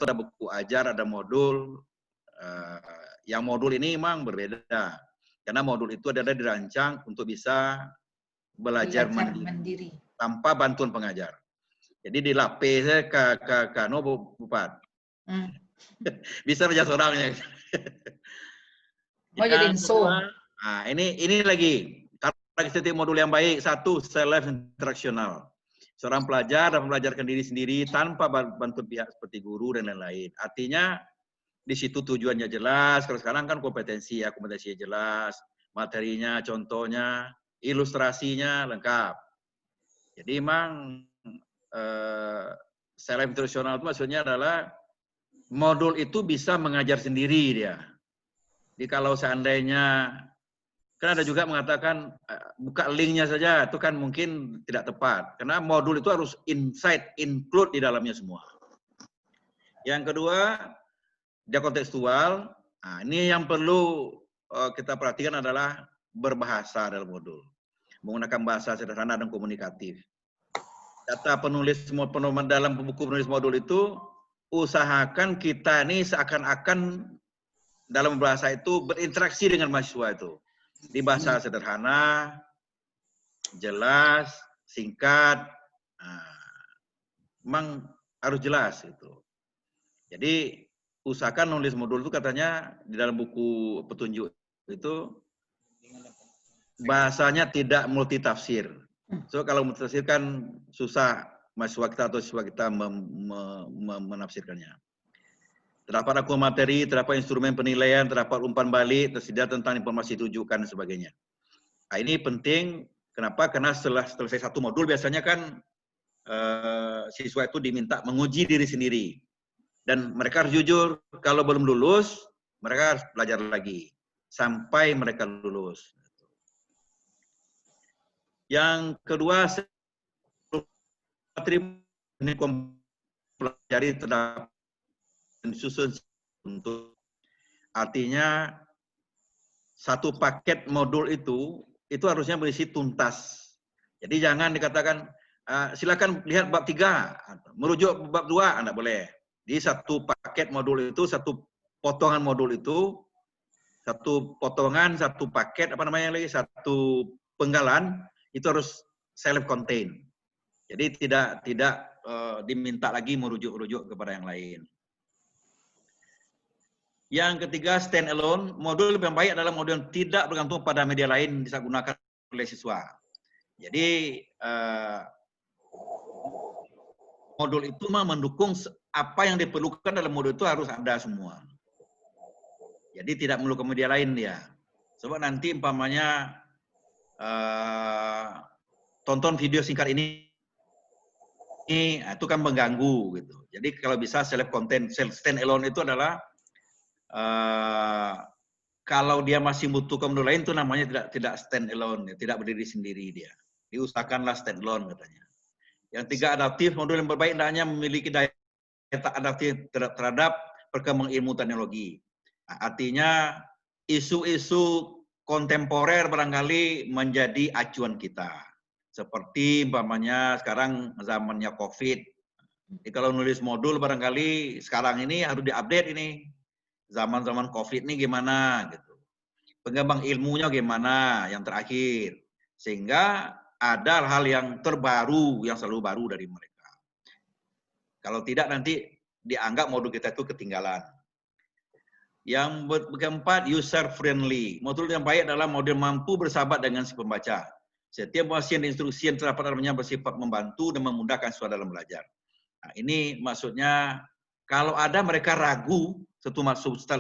ada buku ajar, ada modul. Yang modul ini memang berbeda. Karena modul itu adalah dirancang untuk bisa belajar mandiri tanpa bantuan pengajar. Jadi dilapis ke Bupat. Bisa aja seorangnya. Yang kedua, nah ini lagi karakteristik modul yang baik. Satu, self instructional. Seorang pelajar dapat membelajarkan diri sendiri tanpa bantuan pihak seperti guru dan lain-lain. Artinya di situ tujuannya jelas. Kalau sekarang kan kompetensinya jelas, materinya, contohnya, ilustrasinya lengkap. Jadi memang self instructional itu maksudnya adalah modul itu bisa mengajar sendiri dia. Jadi kalau seandainya, kan ada juga mengatakan buka linknya saja, itu kan mungkin tidak tepat. Karena modul itu harus include di dalamnya semua. Yang kedua, dia kontekstual. Nah, ini yang perlu kita perhatikan adalah berbahasa dalam modul. Menggunakan bahasa sederhana dan komunikatif. Kata penulis dalam buku penulis modul itu, usahakan kita ini seakan-akan dalam bahasa itu berinteraksi dengan mahasiswa itu. Di bahasa sederhana, jelas, singkat, memang harus jelas itu. Jadi usahakan nulis modul itu katanya di dalam buku petunjuk itu bahasanya tidak multitafsir. So kalau multitafsir kan susah mahasiswa kita atau siswa kita menafsirkannya. Terdapat akun materi, terdapat instrumen penilaian, terdapat umpan balik, tersedia tentang informasi rujukan dan sebagainya. Nah, ini penting. Kenapa? Karena setelah selesai satu modul biasanya kan siswa itu diminta menguji diri sendiri. Dan mereka harus jujur, kalau belum lulus, mereka harus belajar lagi. Sampai mereka lulus. Yang kedua, ini pelajari terdapat disusun untuk, artinya satu paket modul itu harusnya berisi tuntas. Jadi jangan dikatakan, silakan lihat bab 3, merujuk bab 2, Anda boleh. Di satu paket modul itu, satu potongan modul itu, satu potongan, satu paket, satu penggalan, itu harus self-contained. Jadi tidak diminta lagi merujuk-rujuk kepada yang lain. Yang ketiga, stand alone. Modul yang baik adalah modul yang tidak bergantung pada media lain bisa gunakan oleh siswa. Jadi modul itu mendukung apa yang diperlukan dalam modul itu harus ada semua. Jadi tidak memerlukan media lain dia. Sebab nanti umpamanya tonton video singkat ini itu kan mengganggu gitu. Jadi kalau bisa self content, stand alone itu adalah kalau dia masih membutuhkan modul lain itu namanya tidak stand alone, tidak berdiri sendiri dia. Diusahakanlah stand alone katanya. Yang tiga, adaptif. Modul yang berbaik hendaknya memiliki daya adaptif terhadap perkembangan ilmu teknologi. Nah, artinya isu-isu kontemporer barangkali menjadi acuan kita. Seperti umpamanya sekarang zamannya COVID. Jadi kalau nulis modul barangkali sekarang ini harus diupdate ini. Zaman-zaman COVID ini gimana gitu. Pengembangan ilmunya gimana yang terakhir. Sehingga ada hal yang terbaru, yang selalu baru dari mereka. Kalau tidak nanti dianggap modul kita itu ketinggalan. Yang keempat, user friendly. Modul yang baik adalah modul mampu bersahabat dengan si pembaca. Setiap informasi dan instruksi yang terdapat dalamnya bersifat membantu dan memudahkan siswa dalam belajar. Nah, ini maksudnya kalau ada mereka ragu,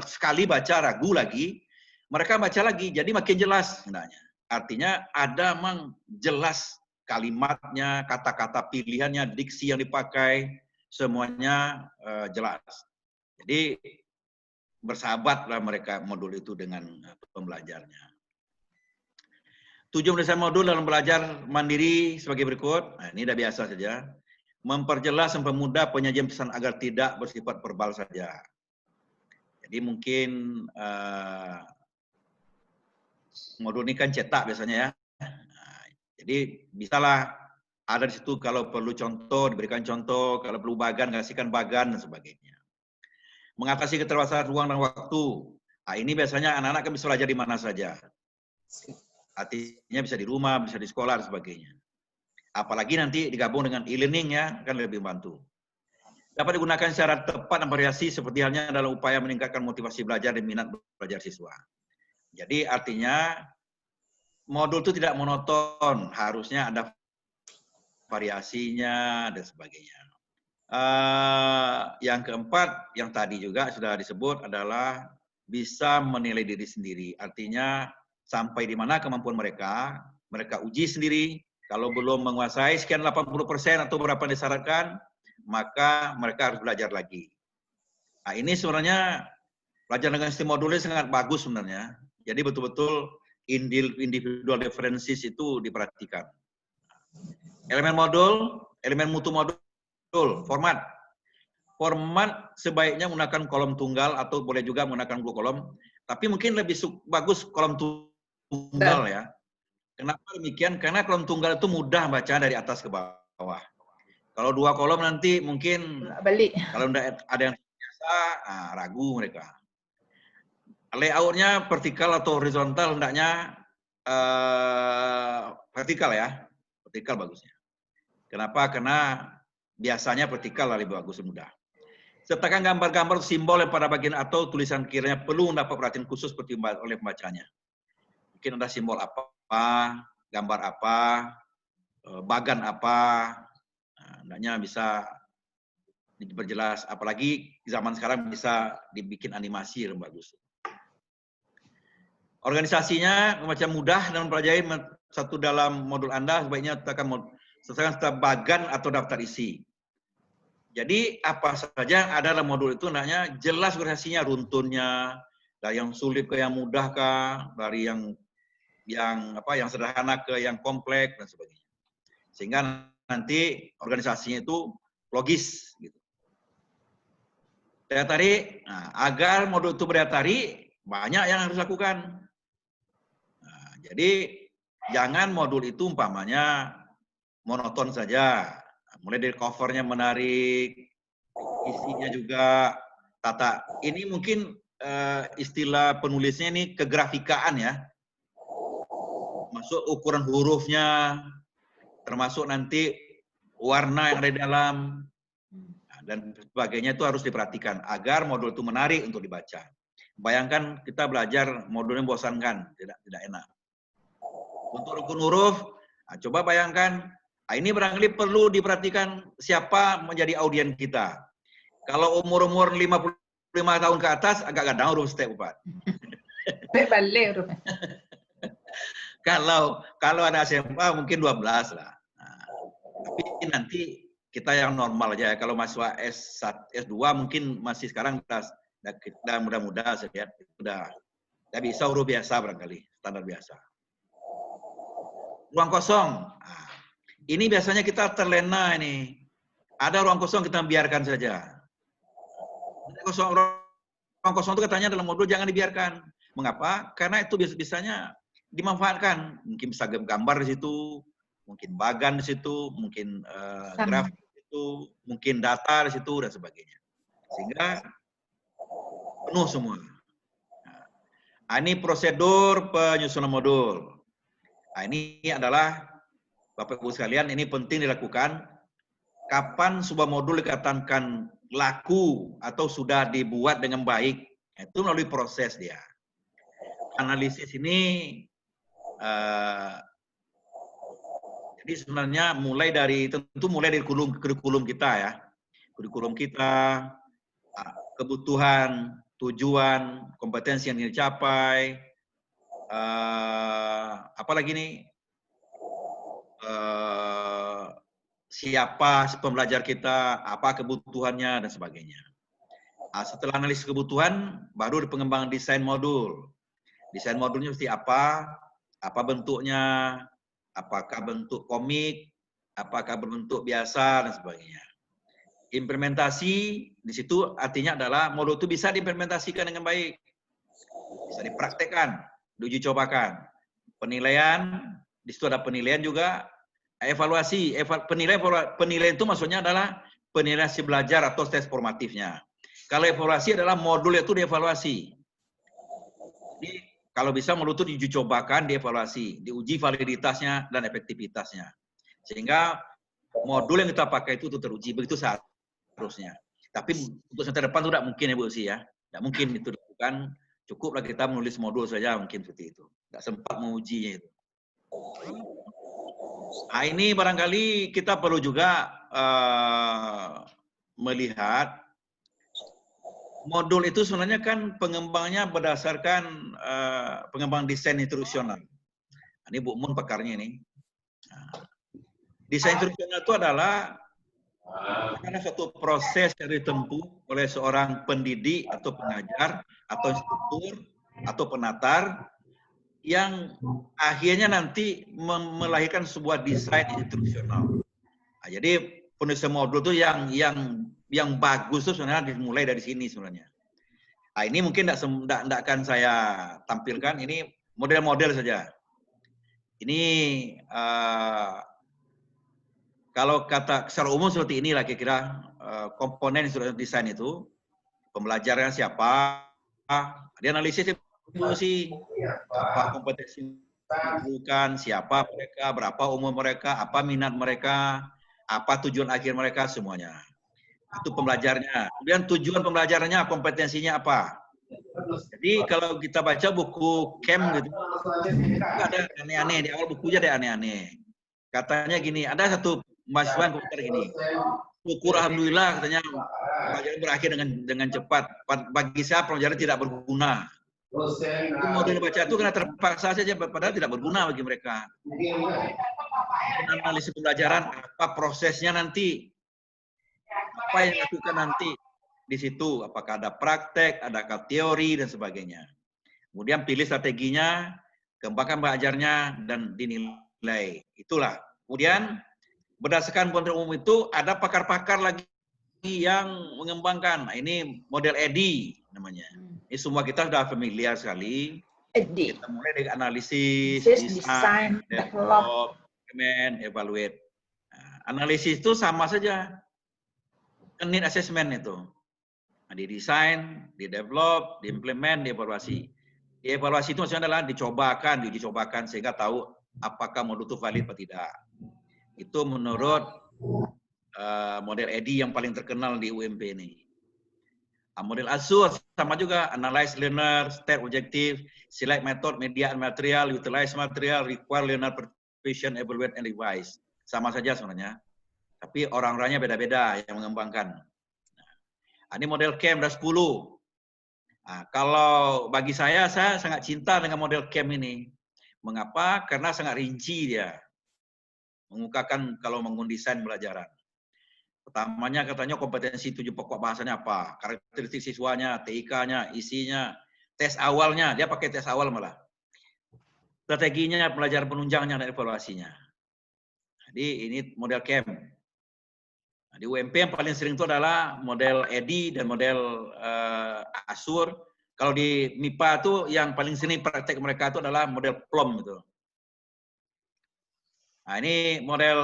sekali baca ragu lagi, mereka baca lagi, jadi makin jelas sebenarnya. Artinya ada memang jelas kalimatnya, kata-kata pilihannya, diksi yang dipakai, semuanya jelas. Jadi bersahabatlah mereka modul itu dengan pembelajarnya. Tujuan desain modul dalam belajar mandiri sebagai berikut. Nah, ini udah biasa saja. Memperjelas dan mempermudah penyajian pesan agar tidak bersifat verbal saja. Jadi mungkin modul ini kan cetak biasanya ya. Nah, jadi bisalah ada di situ kalau perlu contoh, diberikan contoh, kalau perlu bagan, kasihkan bagan dan sebagainya. mengatasi keterbatasan ruang dan waktu. Nah, ini biasanya anak-anak kan bisa belajar di mana saja. Artinya bisa di rumah, bisa di sekolah, dan sebagainya. Apalagi nanti digabung dengan e-learning ya, kan lebih membantu. Dapat digunakan secara tepat dan variasi seperti halnya dalam upaya meningkatkan motivasi belajar dan minat belajar siswa. Jadi artinya modul itu tidak monoton, harusnya ada variasinya dan sebagainya. Yang keempat, yang tadi juga sudah disebut adalah bisa menilai diri sendiri. Artinya sampai di mana kemampuan mereka, mereka uji sendiri. Kalau belum menguasai sekian 80% atau berapa yang disyaratkan, maka mereka harus belajar lagi. Nah, ini sebenarnya belajar dengan sistem modulnya sangat bagus sebenarnya. Jadi betul-betul individual differences itu diperhatikan. Elemen modul, elemen mutu modul, format. Format sebaiknya menggunakan kolom tunggal atau boleh juga menggunakan 2 kolom. Tapi mungkin lebih bagus kolom tunggal ya. Kenapa demikian? Karena kolom tunggal itu mudah baca dari atas ke bawah. Kalau 2 kolom nanti mungkin balik. Kalau ada yang biasa, ragu mereka. Layoutnya vertikal atau horizontal hendaknya vertikal ya, vertikal bagusnya. Kenapa? Karena biasanya vertikal lebih bagus dan mudah. Sertakan gambar-gambar simbol yang pada bagian atau tulisan kiranya perlu mendapat perhatian khusus seperti oleh pembacanya. Mungkin ada simbol apa, gambar apa, bagan apa, hendaknya bisa diperjelas. Apalagi zaman sekarang bisa dibikin animasi yang bagus. Organisasinya macam mudah dan mempelajari satu dalam modul Anda sebaiknya sesuaikan bagan atau daftar isi. Jadi apa saja yang ada dalam modul itu hendaknya jelas organisasinya, runtunnya, dari yang sulit ke yang mudah kah, dari yang sederhana ke yang kompleks dan sebagainya. Sehingga nanti organisasinya itu logis gitu. Daya tarik, agar modul itu berdaya tarik, banyak yang harus lakukan. Jadi jangan modul itu umpamanya monoton saja. Mulai dari covernya menarik, isinya juga tata. Ini mungkin istilah penulisnya ini kegrafikaan ya. Masuk ukuran hurufnya, termasuk nanti warna yang ada di dalam dan sebagainya itu harus diperhatikan agar modul itu menarik untuk dibaca. Bayangkan kita belajar modulnya membosankan, tidak enak. Untuk rukun huruf, coba bayangkan, ini barangkali perlu diperhatikan siapa menjadi audien kita. Kalau umur-umur 55 tahun ke atas, agak gadang huruf step 4. Balik huruf. Kalau ada SMA mungkin 12 lah. Tapi nanti kita yang normal aja. Kalau mahasiswa S1, S2 mungkin masih sekarang udah muda-muda saya lihat. Udah bisa huruf biasa barangkali, standar biasa. Ruang kosong. Ini biasanya kita terlena ini. Ada ruang kosong kita biarkan saja. Ruang kosong itu katanya dalam modul jangan dibiarkan. Mengapa? Karena itu biasanya dimanfaatkan. Mungkin bisa gambar di situ, mungkin bagan di situ, mungkin grafik di situ, mungkin data di situ dan sebagainya. Sehingga penuh semua. Ini prosedur penyusunan modul. Ini adalah Bapak Ibu sekalian, ini penting dilakukan. Kapan sebuah modul dikatakan laku atau sudah dibuat dengan baik, itu melalui proses dia. Analisis ini, jadi sebenarnya mulai dari kurikulum kita ya, kurikulum kita, kebutuhan, tujuan, kompetensi yang dicapai, apalagi nih, siapa pembelajar kita, apa kebutuhannya, dan sebagainya. Setelah analisis kebutuhan, baru pengembangan desain modul. Desain modulnya mesti apa bentuknya, apakah bentuk komik, apakah berbentuk biasa, dan sebagainya. Implementasi di situ artinya adalah modul itu bisa diimplementasikan dengan baik, bisa dipraktekkan, diuji cobakan. Penilaian, di situ ada penilaian juga. Evaluasi, penilaian itu maksudnya adalah penilaian si belajar atau tes formatifnya. Kalau evaluasi adalah modul itu dievaluasi. Jadi kalau bisa modul itu diuji cobakan, dievaluasi, diuji validitasnya dan efektivitasnya. Sehingga modul yang kita pakai itu teruji, begitu seharusnya. Tapi untuk semester depan itu tidak mungkin ya Bu Usi ya. Tidak mungkin itu dilakukan. Cukuplah kita menulis modul saja mungkin seperti itu. Tidak sempat mengujinya itu. Nah, ini barangkali kita perlu juga melihat modul itu sebenarnya kan pengembangnya berdasarkan pengembang desain instruksional. Ini Bu Mun pakarnya ini. Nah, desain instruksional itu adalah suatu proses yang ditempuh oleh seorang pendidik atau pengajar atau instruktur atau penatar yang akhirnya nanti melahirkan sebuah desain instruksional. Nah, jadi penulisan modul itu yang bagus itu sebenarnya dimulai dari sini sebenarnya. Nah, ini mungkin tidak akan saya tampilkan, ini model-model saja. Ini kalau kata secara umum seperti inilah kira-kira komponen desain itu. Pembelajarannya siapa, dianalisis sih apa kompetensi diperlukan, siapa mereka, berapa umur mereka, apa minat mereka, apa tujuan akhir mereka, semuanya. Itu pembelajarnya. Kemudian tujuan pembelajarannya, kompetensinya apa. Jadi kalau kita baca buku KEM gitu, ada aneh-aneh, di awal bukunya ada aneh-aneh. Katanya gini, ada satu mahasiswa yang komentar gini, syukur alhamdulillah katanya pelajaran berakhir dengan cepat. Bagi saya pelajaran tidak berguna. Itu model baca itu karena terpaksa saja, padahal tidak berguna bagi mereka. Analisis pembelajaran, apa prosesnya nanti, apa yang dilakukan nanti di situ, apakah ada praktek, adakah teori dan sebagainya. Kemudian pilih strateginya, kembangkan belajarnya dan dinilai. Itulah. Kemudian berdasarkan pengetahuan umum itu ada pakar-pakar lagi yang mengembangkan. Nah, ini model EDI namanya. Ini semua kita sudah familiar sekali. EDI. Kita mulai dari analisis, design, develop, implement, evaluate. Nah, analisis itu sama saja. Need assessment itu. Nah, di desain, di develop, di implement, di evaluasi. Di evaluasi itu maksudnya adalah diuji cobakan sehingga tahu apakah modul itu valid atau tidak. Itu menurut model EDI yang paling terkenal di UMP ini. Model ASUR sama juga, analyze learner, state objective, select method, media and material, utilize material, require learner participation, evaluate and revise. Sama saja sebenarnya. Tapi orang-orangnya beda-beda yang mengembangkan. Nah, ini model KEM ada 10. Nah, kalau bagi saya sangat cinta dengan model KEM ini. Mengapa? Karena sangat rinci dia. Mengukakan kalau mengundesain pelajaran. Pertamanya katanya kompetensi 7 pokok bahasanya apa, karakteristik siswanya, TIK-nya, isinya, tes awalnya, dia pakai tes awal malah. Strateginya, pelajaran penunjangnya, dan evaluasinya. Jadi ini model KEM. Nah, di UMP yang paling sering itu adalah model EDI dan model ASUR. Kalau di MIPA itu yang paling sering praktek mereka itu adalah model PLOM gitu. Nah, ini model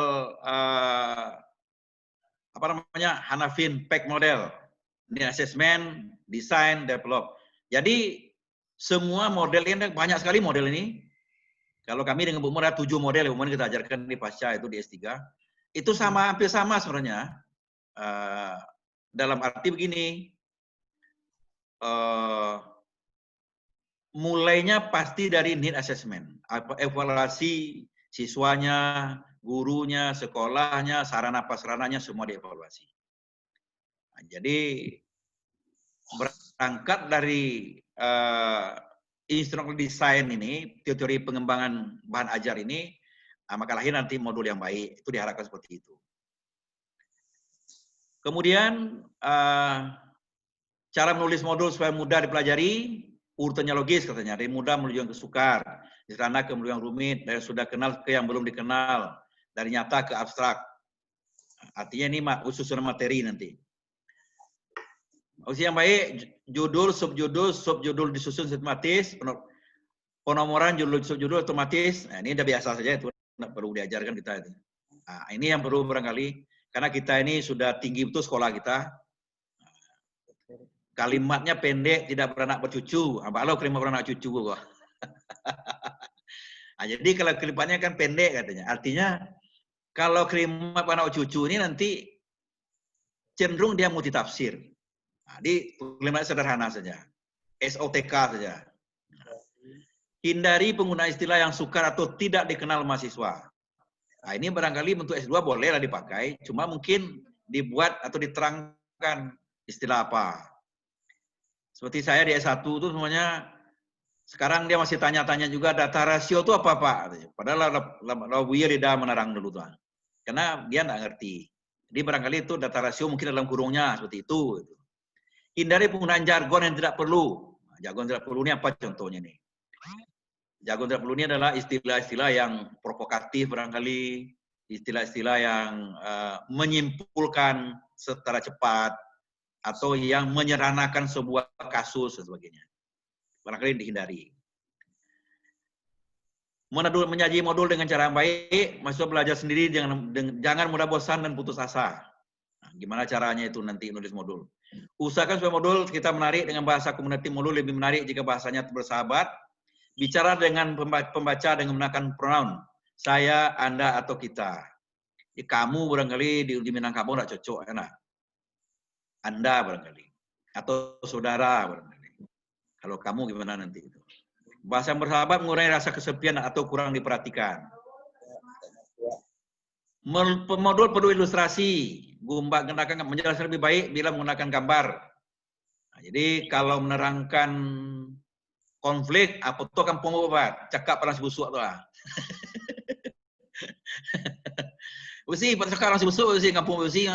apa namanya, Hanafin Pack model. Ini assessment, design, develop. Jadi semua model ini banyak sekali model ini. Kalau kami dengan Bu Mun ada 7 model yang kita ajarkan di pasca itu di S3. Itu sama, hampir sama sebenarnya. Dalam arti begini, mulainya pasti dari need assessment, evaluasi siswanya, gurunya, sekolahnya, sarana prasarananya semua dievaluasi. Nah, jadi berangkat dari instructional design ini, teori pengembangan bahan ajar ini, maka lahir nanti modul yang baik. Itu diharapkan seperti itu. Kemudian cara menulis modul supaya mudah dipelajari, urutannya logis katanya, dari mudah menuju yang kesukar, dari sana ke yang rumit, dari sudah kenal ke yang belum dikenal, dari nyata ke abstrak. Artinya ini susunan materi nanti. Opsi yang baik, judul, subjudul disusun sistematis, penomoran judul, subjudul otomatis. Nah, ini udah biasa saja, itu tidak perlu diajarkan kita itu. Nah, ini yang perlu barangkali, karena kita ini sudah tinggi betul sekolah kita. kalimatnya pendek, tidak beranak bercucu. Kalau kalimat beranak cucu gua. Nah, jadi kalau kalimatnya kan pendek katanya. Artinya kalau kalimat beranak cucu ini nanti cenderung dia multitafsir. Nah, di kalimat sederhana saja. SOTK saja. Hindari penggunaan istilah yang sukar atau tidak dikenal mahasiswa. Nah, ini barangkali untuk S2 bolehlah dipakai, cuma mungkin dibuat atau diterangkan istilah apa. Seperti saya di S1 itu semuanya, sekarang dia masih tanya-tanya juga data rasio itu apa Pak? Padahal Rabuya tidak menerang dulu tuh. Karena dia nggak ngerti. Jadi barangkali itu data rasio mungkin dalam kurungnya seperti itu. Hindari penggunaan jargon yang tidak perlu. Jargon tidak perlu ini apa contohnya nih? Jargon tidak perlu ini adalah istilah-istilah yang provokatif barangkali, istilah-istilah yang menyimpulkan secara cepat, atau yang menyederhanakan sebuah kasus dan sebagainya. Barangkali dihindari. Menyaji modul dengan cara yang baik, mahasiswa belajar sendiri, jangan mudah bosan dan putus asa. Nah, gimana caranya itu nanti nulis modul? Usahakan supaya modul kita menarik dengan bahasa community modul lebih menarik jika bahasanya bersahabat. Bicara dengan pembaca dengan menggunakan pronoun. Saya, Anda, atau kita. Jadi, kamu barangkali di Minangkabau tidak cocok, enak. Anda barangkali. Atau saudara barangkali. Kalau kamu gimana nanti itu? Bahasa yang bersahabat mengurangi rasa kesepian atau kurang diperhatikan. Modul perlu ilustrasi. Gumba gunakan menjelaskan lebih baik bila menggunakan gambar. Nah, jadi kalau menerangkan konflik, apa tuh kampung obat, cakap panas busuk tuh lah. Usi, pada sekarang si busuk, usi kampung usi.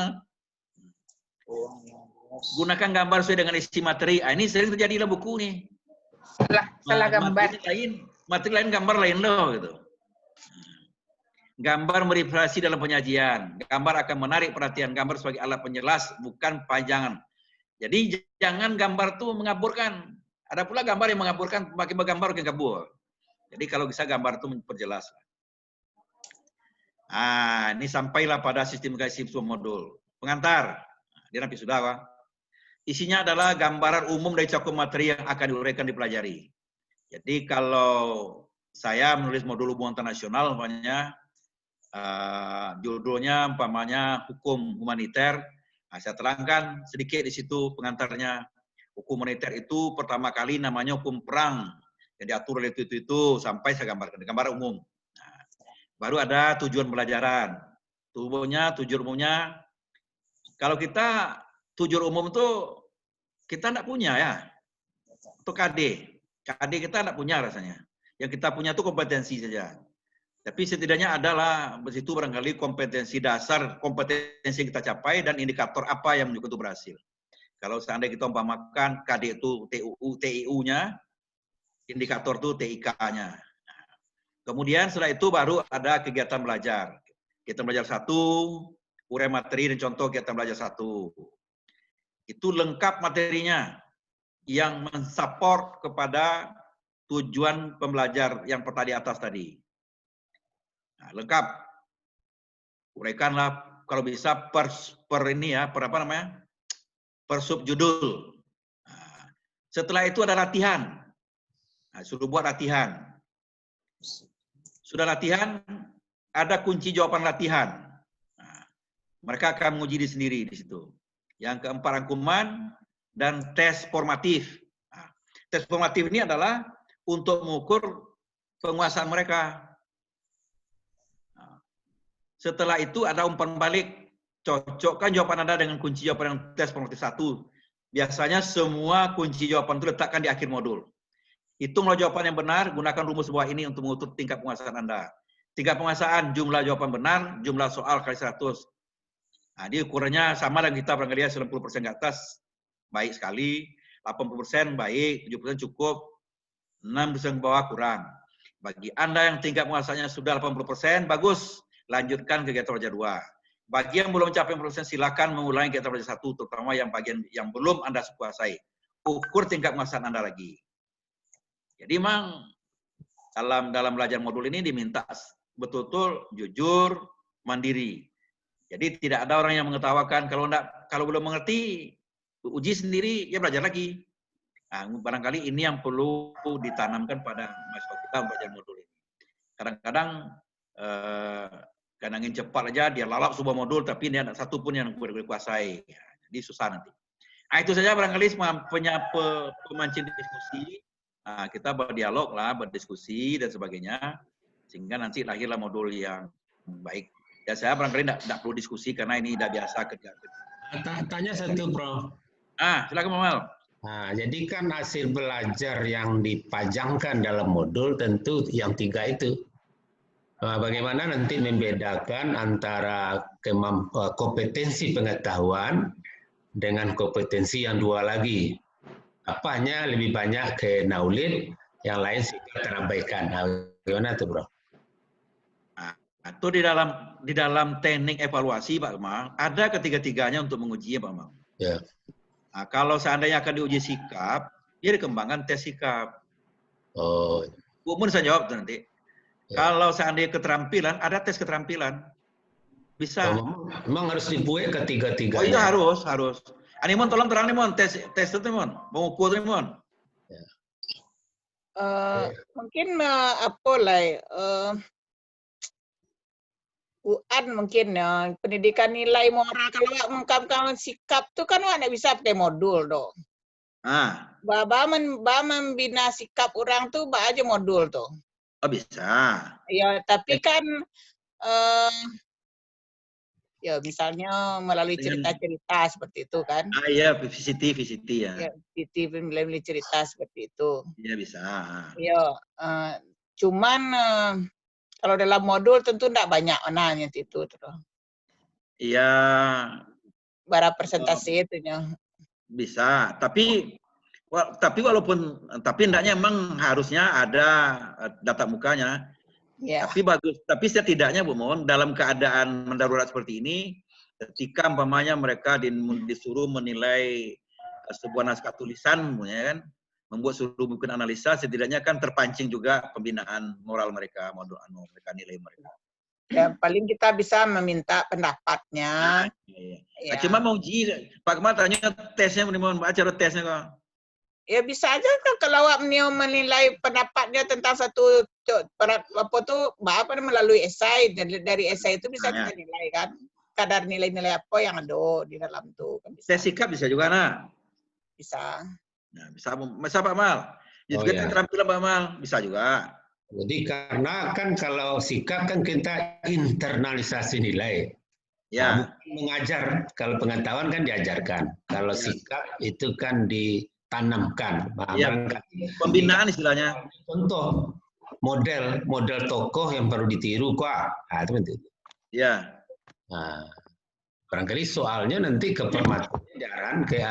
Gunakan gambar sesuai dengan isi materi. Ah, ini sering terjadi dalam buku nih. Salah gambar. Materi lain, gambar lain loh gitu. Gambar berilustrasi dalam penyajian. Gambar akan menarik perhatian. Gambar sebagai alat penjelas, bukan pajangan. Jadi jangan gambar tuh mengaburkan. Ada pula gambar yang mengaburkan, makin bergambar makin kabur. Jadi kalau bisa gambar itu memperjelas. Ah, ini sampailah pada sistem modul. Pengantar. Dia nanti sudah, Pak. Isinya adalah gambaran umum dari cakup materi yang akan diuraikan dipelajari. Jadi kalau saya menulis modul hubungan internasional, umpamanya judulnya umpamanya hukum humaniter, nah, saya terangkan sedikit di situ pengantarnya. Hukum humaniter itu pertama kali namanya hukum perang yang diatur oleh itu sampai saya gambarkan gambar umum. Nah, baru ada tujuan pelajaran. Tujuan umumnya, kalau kita tujuan umum itu kita tidak punya ya. Itu KD kita tidak punya rasanya. Yang kita punya itu kompetensi saja. Tapi setidaknya adalah di situ barangkali kompetensi dasar, kompetensi yang kita capai dan indikator apa yang menunjukkan itu berhasil. Kalau seandainya kita umpamakan KD itu TIU-nya, indikator itu TIK-nya. Kemudian setelah itu baru ada kegiatan belajar. Kegiatan belajar 1, uraian materi dan contoh kegiatan belajar 1. Itu lengkap materinya yang mensupport kepada tujuan pembelajar yang tadi atas tadi. Nah, lengkap. Uraikanlah kalau bisa per subjudul. Nah, setelah itu ada latihan. Nah, suruh buat latihan. Sudah latihan, ada kunci jawaban latihan. Nah, mereka akan menguji diri sendiri di situ. Yang keempat, rangkuman dan tes formatif. Nah, tes formatif ini adalah untuk mengukur penguasaan mereka. Nah, setelah itu ada umpan balik. Cocokkan jawaban Anda dengan kunci jawaban yang tes formatif 1. Biasanya semua kunci jawaban itu letakkan di akhir modul. Hitunglah jawaban yang benar, gunakan rumus bawah ini untuk mengukur tingkat penguasaan Anda. Tingkat penguasaan, jumlah jawaban benar, jumlah soal kali 100. Nah, di ukurannya sama dengan kita barangkali 90% ke atas, baik sekali, 80% baik, 70% cukup, 6% ke bawah kurang. Bagi Anda yang tingkat penguasaannya sudah 80%, bagus, lanjutkan kegiatan belajar 2. Bagi yang belum mencapai 80%, silakan mengulangi kegiatan belajar 1, terutama yang bagian yang belum Anda kuasai. Ukur tingkat penguasaan Anda lagi. Jadi memang dalam belajar modul ini diminta betul-betul jujur, mandiri. Jadi tidak ada orang yang mengetawakan kalau belum mengerti, uji sendiri, dia belajar lagi. Nah, barangkali ini yang perlu ditanamkan pada mahasiswa kita belajar modul ini. Kadang-kadang kadang ingin cepat aja, dia lalap sebuah modul, tapi dia ada satu pun yang dikuasai. Ya, jadi susah nanti. Nah, itu saja barangkali pemancing diskusi. Nah, kita berdialog lah, berdiskusi dan sebagainya, sehingga nanti lahirlah modul yang baik. Ya saya barangkali tidak perlu diskusi karena ini sudah biasa kerja. Tanya satu, Prof. Silakan Mamal. Nah, jadi kan hasil belajar yang dipajangkan dalam modul tentu yang 3 itu. Nah, bagaimana nanti membedakan antara kompetensi pengetahuan dengan kompetensi yang 2 lagi. Apanya lebih banyak ke knowledge, yang lain sehingga terabaikan. Nah, bagaimana itu, Bro? Nah, itu di dalam teknik evaluasi Pak Kemal, ada ketiga-tiganya untuk menguji Pak Kemal. Ya. Nah, kalau seandainya akan diuji sikap, dia dikembangkan tes sikap. Oh. Bu Mun saya jawab nanti. Ya. Kalau seandainya keterampilan, ada tes keterampilan. Bisa. Memang harus dibuat ketiga-tiganya. Oh iya harus. Animon tolong terang nih Mon, tes itu Mon, mengukur nih Mon. Ya. Mungkin apa lah? UN mungkin ya, pendidikan nilai moral. Kalau mengungkapkan sikap tuh kan nggak bisa pakai modul dong. Bah membina sikap orang tuh bah aja modul tuh. Oh bisa. Ya tapi kan ya misalnya melalui cerita-cerita seperti itu kan. Iya, VCT ya. Ya, VCT melalui cerita seperti itu. Iya bisa. Iya, cuman kalau dalam modul tentu tidak banyak mananya itu tuh. Iya. Bara presentasi itunya. Bisa, tapi hendaknya memang harusnya ada tatap mukanya. Ya. Tapi setidaknya Bu Mon, dalam keadaan mendarurat seperti ini, ketika umpamanya mereka disuruh menilai sebuah naskah tulisan, ya kan, membuat suruh bikin analisa, setidaknya kan terpancing juga pembinaan moral mereka, mereka nilai mereka. Ya, paling kita bisa meminta pendapatnya. Ya. Cuma mau uji, Pak Kemal tanya tesnya, mohon baca tesnya kok. Ya bisa aja kalau menilai pendapatnya tentang satu apa tuh, apa melalui esai, dari esai itu bisa kita nilai kan, kadar nilai-nilai apa yang ada di dalam tuh. Kan tes sikap bisa juga nak. Bisa. Nah, bisa Pak Mal. Juga keterampilan Pak Mal bisa juga. Jadi karena kan kalau sikap kan kita internalisasi nilai. Ya. Nah, mengajar, kalau pengetahuan kan diajarkan. Kalau sikap itu kan ditanamkan. Ya, pembinaan istilahnya. Contoh model tokoh yang perlu ditiru kok. Nah, itu. Ya. Nah, barangkali soalnya nanti ke pemajaran ke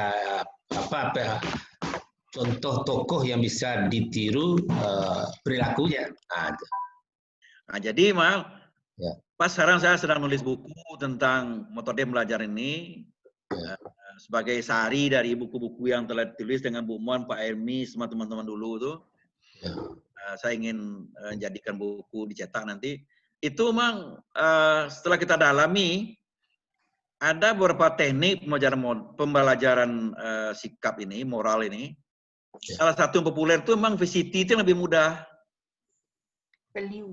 contoh tokoh yang bisa ditiru perilakunya. Nah, jadi Mal, pas sekarang saya sedang nulis buku tentang metode belajar ini sebagai sari dari buku-buku yang telah ditulis dengan Bu Mon, Pak Ermi, semua teman-teman dulu tuh. Saya ingin jadikan buku dicetak nanti. Itu memang setelah kita dalami, ada beberapa teknik pembelajaran sikap ini, moral ini. Salah satu yang populer itu memang VCT itu yang lebih mudah.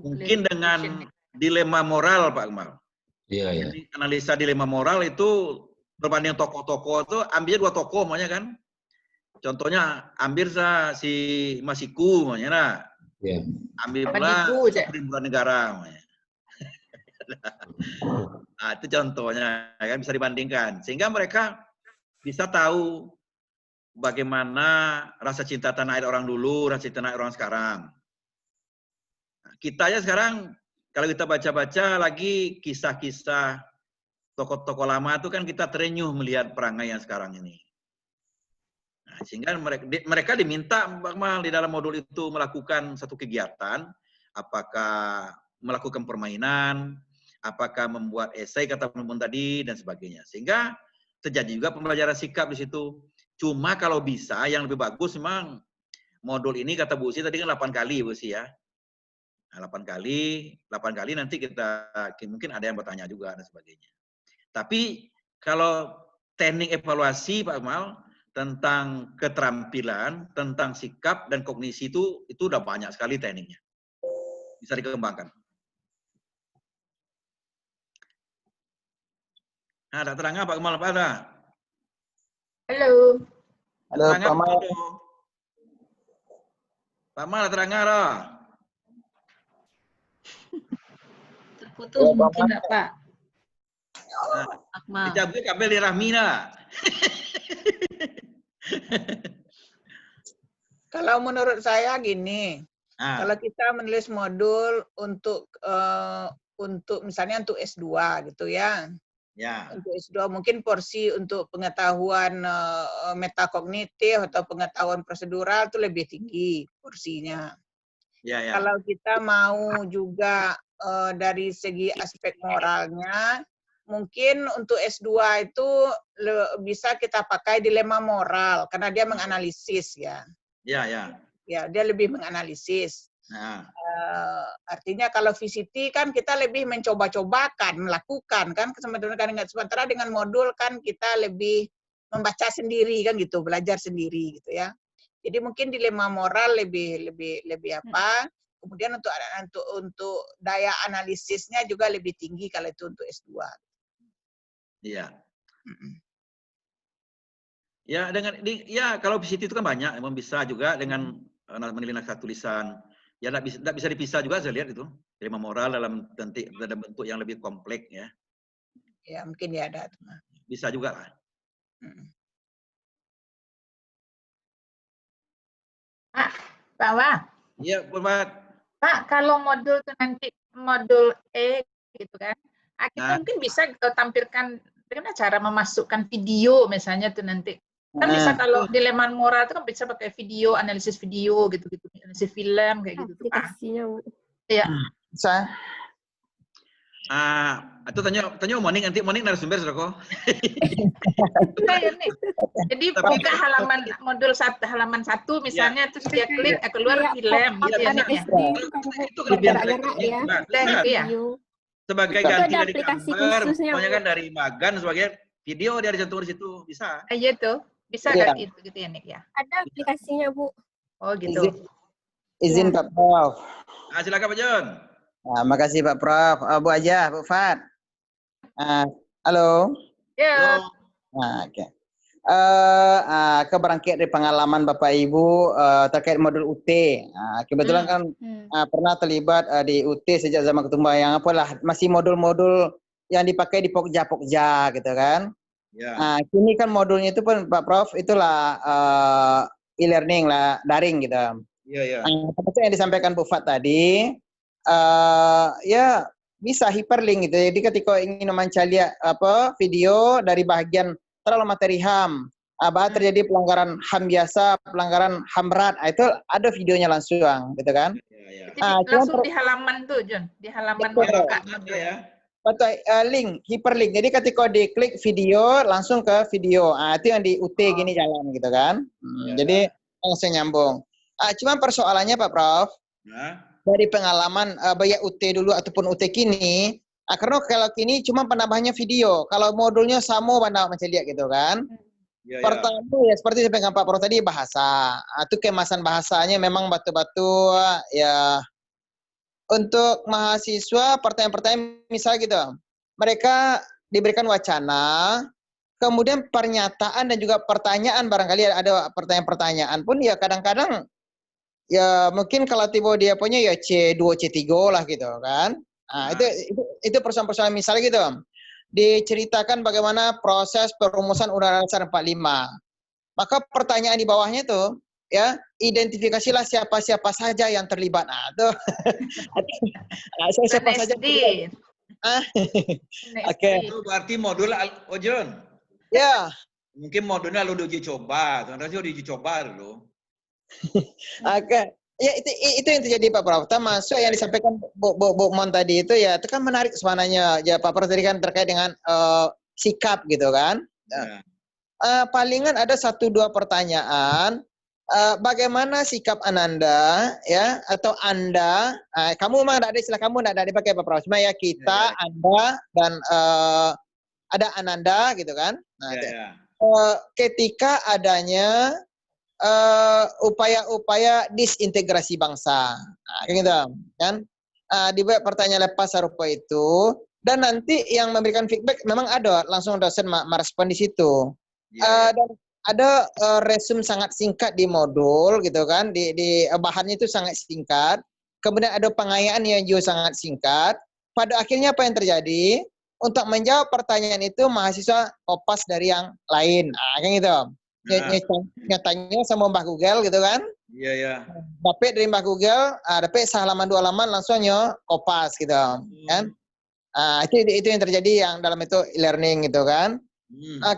Mungkin dengan dilema moral, Pak Kemal. Iya. Jadi analisa dilema moral itu berbanding tokoh-tokoh itu ambil 2 tokoh makanya kan. Contohnya ambil si Masiku makanya nah. Iya. Ambil pula perlindungan negara makanya. Nah, itu contohnya kan bisa dibandingkan sehingga mereka bisa tahu bagaimana rasa cinta tanah air orang dulu, rasa cinta tanah air orang sekarang. Nah, kita aja sekarang kalau kita baca-baca lagi kisah-kisah tokoh-tokoh lama itu kan kita terenyuh melihat perangai yang sekarang ini. Nah, sehingga mereka diminta di dalam modul itu melakukan satu kegiatan, apakah melakukan permainan, apakah membuat esai kata teman tadi dan sebagainya. Sehingga terjadi juga pembelajaran sikap di situ. Cuma kalau bisa yang lebih bagus memang modul ini kata Bu Usi tadi kan 8 kali Bu Usi ya. Nah, 8 kali nanti kita mungkin ada yang bertanya juga dan sebagainya. Tapi kalau teknik evaluasi Pak Kemal tentang keterampilan, tentang sikap dan kognisi itu udah banyak sekali tekniknya. Bisa dikembangkan. Nah, tak terang Pak Kemal apa ada? Halo. Halo, Terang Pak apa Mal. tu? Pak Mal terang dah. Terputus Ya, Pak mungkin Mal. enggak, Pak? Nah, Akmal. dicabut kabel di Rahmi dah. Kalau menurut saya gini, Nah, kalau kita menulis modul untuk misalnya untuk S2 gitu ya. ya, Untuk S2 mungkin porsi untuk pengetahuan metakognitif atau pengetahuan prosedural itu lebih tinggi porsinya. ya, ya. Kalau kita mau juga dari segi aspek moralnya, mungkin untuk S2 itu bisa kita pakai dilema moral karena dia menganalisis ya. Ya, ya. Ya, dia lebih menganalisis. Nah, Artinya kalau VCT kan kita lebih mencoba-cobakan, melakukan kan, sementara dengan modul kan kita lebih membaca sendiri kan gitu, belajar sendiri gitu ya. Jadi mungkin dilema moral lebih apa? Kemudian untuk daya analisisnya juga lebih tinggi kalau itu untuk S2. iya. Ya, ya kalau VCT itu kan banyak, memang bisa juga dengan menilai naskah tulisan. Ya, tidak bisa dipisah juga saya lihat itu. Dilema moral dalam bentuk yang lebih kompleks ya. Ya mungkin ya ada. Bisa juga lah. Pak Wah. Iya, Pak. Pak, kalau modul itu nanti modul E gitu kan, kita Nah. mungkin bisa tampilkan bagaimana cara memasukkan video misalnya tuh nanti. Kan bisa kalau dilema moral itu kan bisa pakai video, analisis video gitu-gitu, analisis film kayak gitu tuh Pak. Aplikasinya, Bu. Iya. Bisa. Itu tanya Monik nanti Monik narasumber sudah kok. Nih. Jadi buka halaman modul halaman 1 misalnya terus dia klik keluar film gitu ya Nik ya. Itu kelebihan ya. Iya. Sebagai Itu ganti ada dari aplikasi gambar, khususnya, pokoknya Bu. kan dari magan sebagai video dia dicantum di situ bisa. Iya tuh. Bisa Iya. kan itu gitu ya Nik ya. Ada aplikasinya, Bu. Oh gitu. Izin Pak Prof. Silakan Pak John. Makasih Pak Prof. Bu Aja, Bu Fat. Halo. Ya. Oke. Keberangkat dari pengalaman Bapak Ibu terkait modul UT. Kebetulan kan pernah terlibat di UT sejak zaman Ketum Bayang, apalah masih modul-modul yang dipakai di Pokja gitu kan. Ya. Kini kan modulnya itu pun Pak Prof itulah e-learning lah, daring gitu. Iya. Seperti yang disampaikan Bu Fat tadi, ya bisa hyperlink gitu. Jadi ketika ingin mencari video dari bagian terlalu materi HAM, bahkan terjadi pelanggaran HAM biasa, pelanggaran HAM berat, itu ada videonya langsung gitu kan. Iya. Langsung di halaman tuh John, di halaman Betul. buka. Ya. Betul, link, hyperlink. Jadi ketika diklik video, langsung ke video. Itu yang di UT gini jalan gitu kan. Jadi langsung nyambung. Cuma persoalannya Pak Prof, dari pengalaman baik UT dulu ataupun UT kini, karena kalau kini cuma penambahannya video. Kalau modulnya sama mana macam lihat gitu kan. Ya. Pertama ya seperti yang Pak Prof tadi bahasa. Itu kemasan bahasanya memang batu-batu ya. Untuk mahasiswa pertanyaan-pertanyaan misalnya gitu, mereka diberikan wacana, kemudian pernyataan dan juga pertanyaan, barangkali ada pertanyaan-pertanyaan pun ya kadang-kadang ya mungkin kalau tiba dia punya ya C2, C3 lah gitu kan. Itu persoalan-persoalan misalnya gitu. Diceritakan bagaimana proses perumusan Undang-Undang Dasar 45. Maka pertanyaan di bawahnya itu ya, identifikasilah siapa-siapa saja yang terlibat. Tuh. Siapa saja. Oke. Itu berarti modul John. Ya. Mungkin modulnya lu uji coba, harusnya uji coba dulu. Oke. Ya itu yang terjadi Pak Prof. Termasuk yang disampaikan Bu Mon tadi itu ya, itu kan menarik sebenarnya. Ya Pak Prof tadi kan terkait dengan sikap gitu kan. Ya. Palingan ada 1-2 pertanyaan. Bagaimana sikap Ananda ya atau Anda? Kamu memang tidak ada istilah kamu tidak ada dipakai Pak Prof. Cuma ya kita, Anda dan ada Ananda gitu kan. ketika adanya upaya-upaya disintegrasi bangsa. Nah, kayak gitu kan. Di pertanyaan lepas serupa itu, dan nanti yang memberikan feedback memang ada langsung dosen merespon di situ. Dan ada resume sangat singkat di modul gitu kan, di bahannya itu sangat singkat. Kemudian ada pengayaan yang juga sangat singkat. Pada akhirnya apa yang terjadi? Untuk menjawab pertanyaan itu mahasiswa kopas dari yang lain. Kayak gitu. Nyatanya sama Mbah Google gitu kan. Iya, iya. Dapat dari Mbah Google, dapat sehalaman 2 halaman langsung kopas gitu kan. Itu yang terjadi yang dalam itu e-learning gitu kan.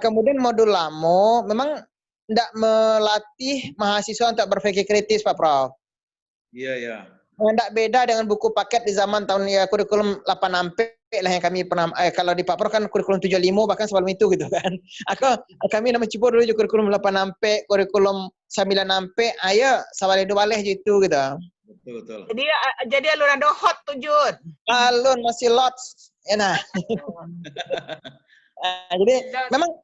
Kemudian modul lamo memang tidak melatih mahasiswa untuk berpikir kritis Pak Prof. Iya, iya. Tidak beda dengan buku paket di zaman tahun kurikulum 86P lah yang kami pernah, kalau di Pak Prof kan kurikulum 75 bahkan sebelum itu gitu kan. Kami nama cipu dulu juga kurikulum 86P, kurikulum 96P, ayo sawale dua waleh gitu gitu. Betul. Jadi alun ada hot tuh Jun. Alun masih lots. Enak. Jadi memang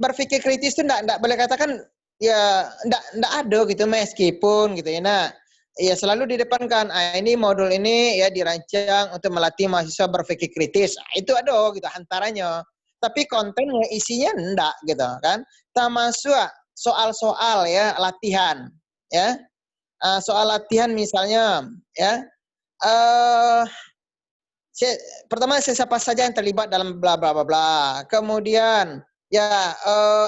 berpikir kritis itu enggak boleh katakan ya enggak ada gitu meskipun gitu ya. Nah, ya selalu didepankan ini modul ini ya dirancang untuk melatih mahasiswa berpikir kritis. Itu ada gitu hantarannya. Tapi kontennya isinya enggak gitu kan. Termasuk soal-soal ya latihan ya. Soal latihan misalnya ya pertama siapa saja yang terlibat dalam bla bla bla bla. Kemudian ya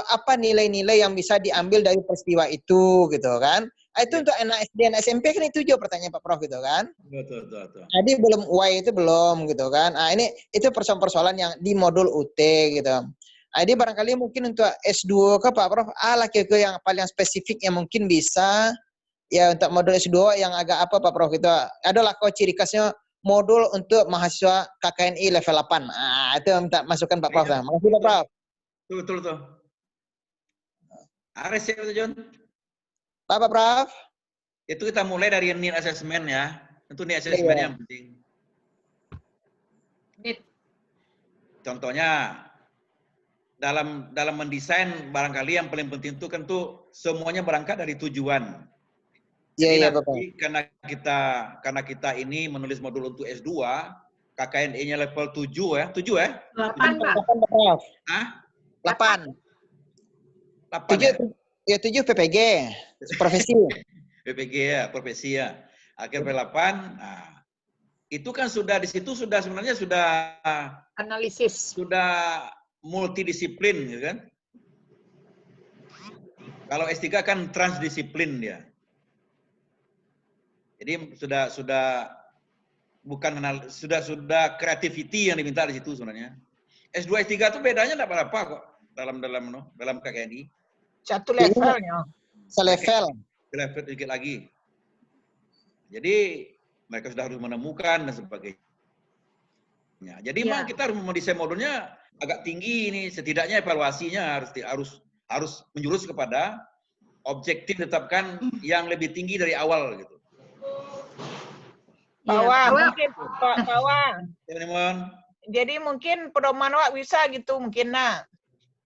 apa nilai-nilai yang bisa diambil dari peristiwa itu gitu kan. Itu untuk anak SD dan SMP kan itu juga pertanyaan Pak Prof gitu kan. Betul. Jadi belum Y itu belum gitu kan. Ini itu persoalan-persoalan yang di modul UT gitu. Jadi barangkali mungkin untuk S2 ke Pak Prof kira-kira yang paling spesifik yang mungkin bisa ya untuk modul S2 yang agak apa Pak Prof itu adalah ciri khasnya modul untuk mahasiswa KKNI level 8. Itu minta masukan Pak Prof. Makasih Pak Prof. Betul. Ares ya, John. Pak Prof. Itu kita mulai dari need assessment ya. Tentu need assessment yang penting. Contohnya dalam mendesain barangkali yang paling penting itu kan tuh semuanya berangkat dari tujuan. Jadi nanti karena kita ini menulis modul untuk S2, KKNI-nya level 7 ya. 7 ya? 8 Pak. 8. 8 ya? Ya 7 PPG, profesi. PPG ya, profesi ya. Akhir P8, nah, itu kan sudah di situ sebenarnya sudah analisis. Sudah multidisiplin gitu kan. Kalau S3 kan transdisiplin dia. Jadi sudah creativity yang diminta di situ sebenarnya. S2 S3 itu bedanya enggak apa-apa kok dalam KKNI. Satu levelnya. Selevel. Level sedikit lagi. Jadi mereka sudah harus menemukan dan sebagainya. Jadi memang kita harus mendesain modulnya agak tinggi ini, setidaknya evaluasinya harus menjurus kepada objektif ditetapkan yang lebih tinggi dari awal gitu. Bawah. Jadi mungkin pedoman wak bisa gitu mungkin nah.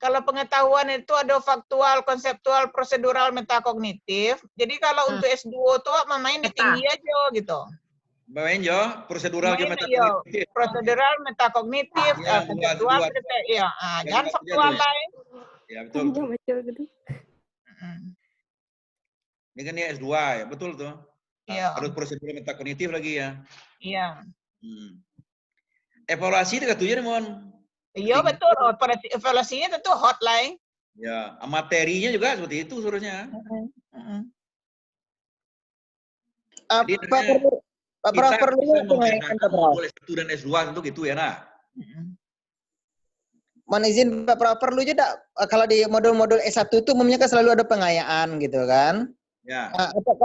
Kalau pengetahuan itu ada faktual, konseptual, prosedural, metakognitif. Jadi kalau untuk S2 itu main di tinggi aja gitu. Main jo, prosedural main metakognitif. Prosedural, metakognitif, konseptual, ya. Jangan faktual lain. Ya betul. Ini kan ini S2 ya, betul tuh. Iya. Harus prosedural metakognitif lagi ya. Iya. Evaluasi dekat tujuan mon. Iya betul, evaluasinya tentu hotline. Ya, materinya juga seperti itu seharusnya. Jadi perlu S1 dan S2 tentu gitu ya nah. Mohon izin Pak Prof, perlu juga kalau di modul-modul S1 itu umumnya kan selalu ada pengayaan gitu kan. Ya.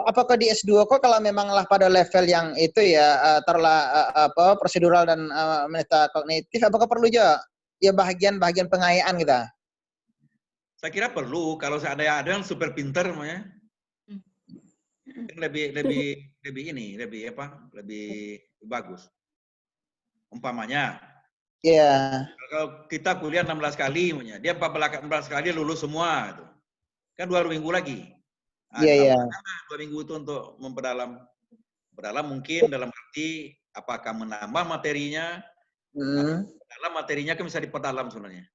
Apakah di S2 kok kalau memanglah pada level yang itu ya taruhlah prosedural dan metakognitif apakah perlu juga ya bagian pengayaan kita? Saya kira perlu kalau ada yang super pinter namanya. Lebih bagus. Umpamanya Iya. Kalau kita kuliah 16 kali, dia 14 kali lulus semua. Gitu. Kan 2 minggu lagi. Nah, Iya, iya. ditambahkan 2 minggu itu untuk memperdalam. Berdalam mungkin dalam arti apakah menambah materinya, dalam materinya kan bisa diperdalam sebenarnya.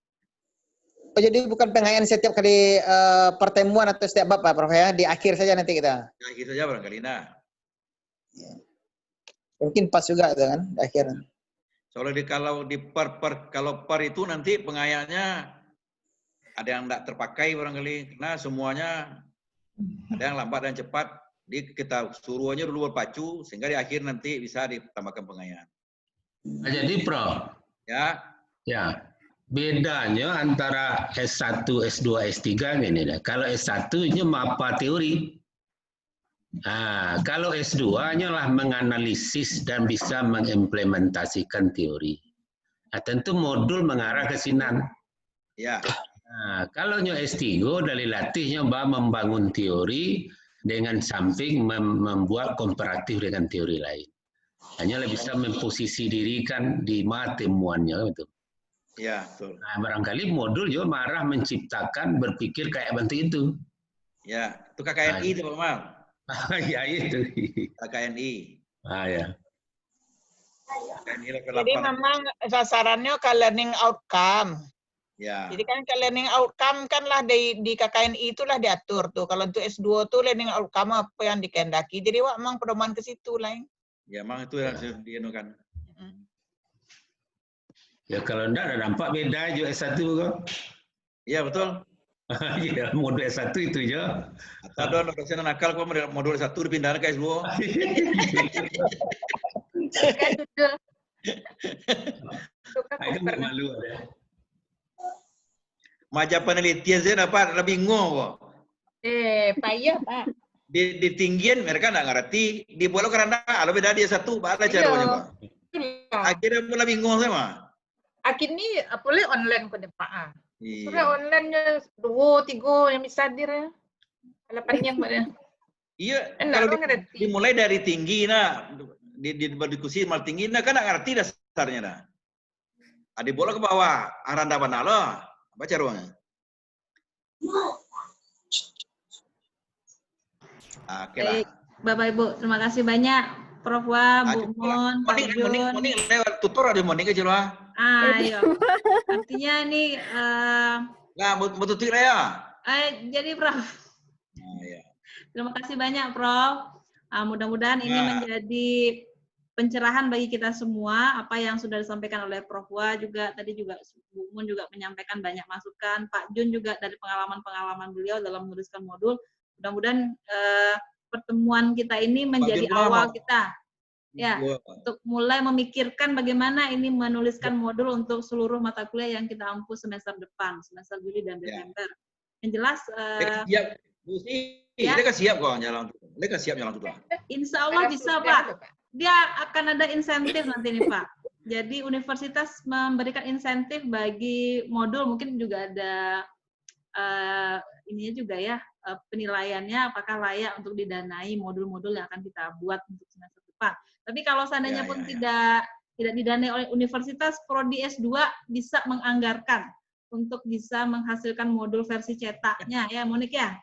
Oh, jadi bukan pengayaan setiap kali pertemuan atau setiap bab, Pak Prof ya? Di akhir saja nanti kita. Nah, gitu saja barangkali. Nah, Mungkin pas juga itu kan, di akhir. soalnya kalau di kalau per itu nanti pengayaannya ada yang tidak terpakai barangkali, karena semuanya ada yang lambat dan cepat. Jadi kita suruh aja dulu berpacu sehingga di akhir nanti bisa ditambahkan pengayaan. Nah, jadi Prof, Ya, ya bedanya antara S1, S2, S3 gini deh. Kalau S1 ini mapa teori. Nah, kalau S2-nya lah menganalisis dan bisa mengimplementasikan teori. Nah, tentu modul mengarah ke sinan. ya, Nah, kalau S3 dari latihnya membangun teori dengan samping membuat komparatif dengan teori lain. Hanya bisa memposisi diri kan di mana temuannya itu. ya, betul. Nah, barangkali modul juga marah menciptakan berpikir kayak bentuk itu. Ya, itu KKNI itu Pak Mal. Ya itu. KKNI. Ah ya. KKNI level Jadi 8. memang sasarannya ke learning outcome. Ya. Jadi kan ke learning outcome kan lah di KKNI itulah diatur tuh. Kalau untuk S2 tuh learning outcome apa yang dikehendaki. Jadi wak memang pedoman ke situ lah. Ya, memang itu yang dienukan. Ya kalau enggak ada nampak beda juga S1 kok. Iya, betul. Ya, modul S1 itu aja. Atau ada dosen nakal kok modul 1 dipindahkan ke S2. Kan judul. Itu malu ya. Macam penelitian saya dapat lebih bingung kok. Payah, Pak. Di tinggian mereka nggak ngerti, di bola kerana lebih dari dia satu, ada caranya Pak. Akhirnya pula bingung saya mah. Akhirnya boleh online kok Pak. Sudah Iya. online-nya 2, 3 yang bisa dir ya. 8 yang pada. Iya, Enak, kalau lo ngerti. dimulai dari tinggi nah, berdiskusi mal tinggi nah kan nggak ngerti dasarnya nah. Di bola ke bawah, aranda mana lo? Apa caranya? Oke lah. Baik, Bapak Ibu, terima kasih banyak Prof Wah, Bu Mon, Pak Jun. Mending lewat tutor ada mending aja lah. Ayo. Artinya ini Nah, betul tutor ya. jadi Prof. Nah, ya. Terima kasih banyak Prof. Mudah-mudahan ini menjadi pencerahan bagi kita semua. Apa yang sudah disampaikan oleh Prof Wah juga tadi juga Bu Mon juga menyampaikan banyak masukan. Pak Jun juga dari pengalaman-pengalaman beliau dalam menuliskan modul. Mudah-mudahan pertemuan kita ini menjadi awal kita ya untuk mulai memikirkan bagaimana ini menuliskan modul untuk seluruh mata kuliah yang kita ampu semester depan, semester Juli dan Desember. Yang jelas siap, Bu Sri, mereka siap kok jalan itu. Mereka siap jalan itu. Insya Allah bisa Pak. Dia akan ada insentif nanti nih Pak. Jadi universitas memberikan insentif bagi modul, mungkin juga ada ininya juga ya, penilaiannya apakah layak untuk didanai modul-modul yang akan kita buat untuk semester depan. Tapi kalau seandainya pun tidak didanai oleh universitas, prodi S2 bisa menganggarkan untuk bisa menghasilkan modul versi cetaknya ya, Monik ya.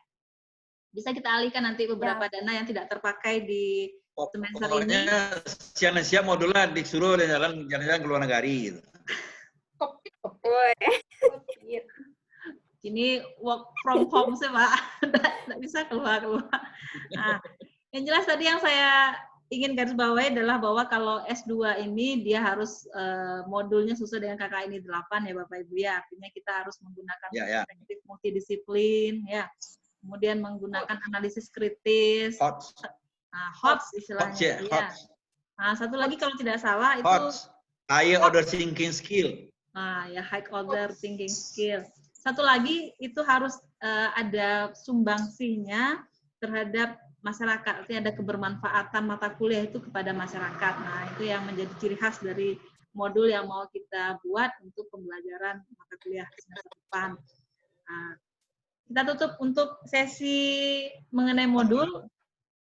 Bisa kita alihkan nanti beberapa dana yang tidak terpakai di semester ini. Pokoknya siap modulnya disuruh jalan-jalan ke luar negeri gitu. Ini work from home sih Pak, nggak bisa keluar. Nah, yang jelas tadi yang saya ingin garis bawahi adalah bahwa kalau S2 ini dia harus modulnya sesuai dengan KKNI 8 ya Bapak Ibu ya. Artinya kita harus menggunakan perspektif multidisiplin ya. Kemudian menggunakan analisis kritis. HOTS istilahnya ya. Nah, satu lagi kalau tidak salah itu high order thinking skill. Nah, ya high order thinking skill. Satu lagi itu harus ada sumbangsinya terhadap masyarakat, artinya ada kebermanfaatan mata kuliah itu kepada masyarakat. Nah, itu yang menjadi ciri khas dari modul yang mau kita buat untuk pembelajaran mata kuliah semester depan. Nah, kita tutup untuk sesi mengenai modul.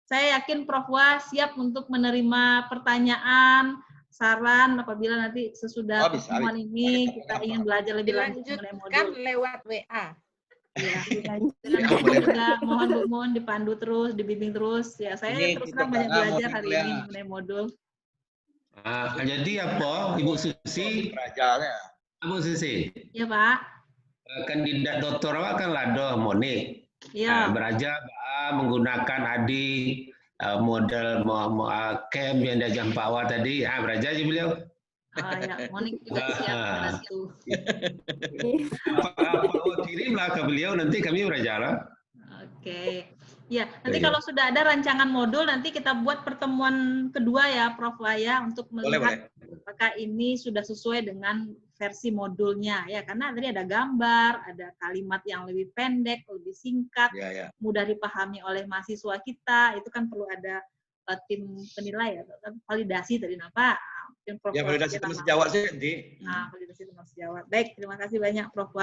Saya yakin Prof Wah siap untuk menerima pertanyaan saran apabila nanti sesudah Bisa. pertemuan ini kita ingin belajar lebih lanjut mengenai Dilanjutkan modul. lewat WA. Ya. Ya, Dan boleh. juga mohon Bu Mun dipandu terus, dibimbing terus. Ya, saya Ini terus kita terang banyak pernah belajar mau hari kuliah. ini mengenai modul. Jadi apa, Ibu Susi? Belajarnya. Ibu Susi, Ya Pak. kandidat doktor awak kan Lado Monik. Ya. Beraja menggunakan ADI model camp yang diajar Pak Awak tadi. Beraja aja beliau. Ya, Monik juga siap dengan itu. Apa Awak kirimlah ke beliau, nanti kami beraja lah. Oke. Ya, nanti Iya. kalau sudah ada rancangan modul, nanti kita buat pertemuan kedua ya, Prof. Laya, untuk melihat apakah ini sudah sesuai dengan versi modulnya. Ya, karena tadi ada gambar, ada kalimat yang lebih pendek, lebih singkat, Ya. mudah dipahami oleh mahasiswa kita. Itu kan perlu ada tim penilai, ya, validasi tadi apa? Ya, validasi teman sejawat sih, Di. Nah, validasi teman sejawat. Baik, terima kasih banyak, Prof.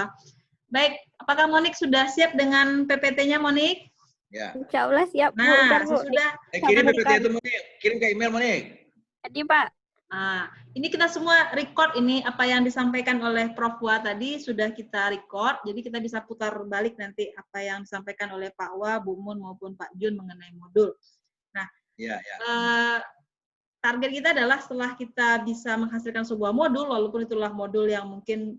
Baik, apakah Monik sudah siap dengan PPT-nya, Monik? Ya. Insya Allah siap, Bu. Nah, Ntar, Bu. sudah. Kirim PPT itu, Monik. Kirim ke email, Monik. Jadi, Pak. Nah, ini kita semua record ini apa yang disampaikan oleh Prof. Wa tadi sudah kita record, jadi kita bisa putar balik nanti apa yang disampaikan oleh Pak Wa, Bu Mun maupun Pak Jun mengenai modul. Nah, Ya. target kita adalah setelah kita bisa menghasilkan sebuah modul, walaupun itulah modul yang mungkin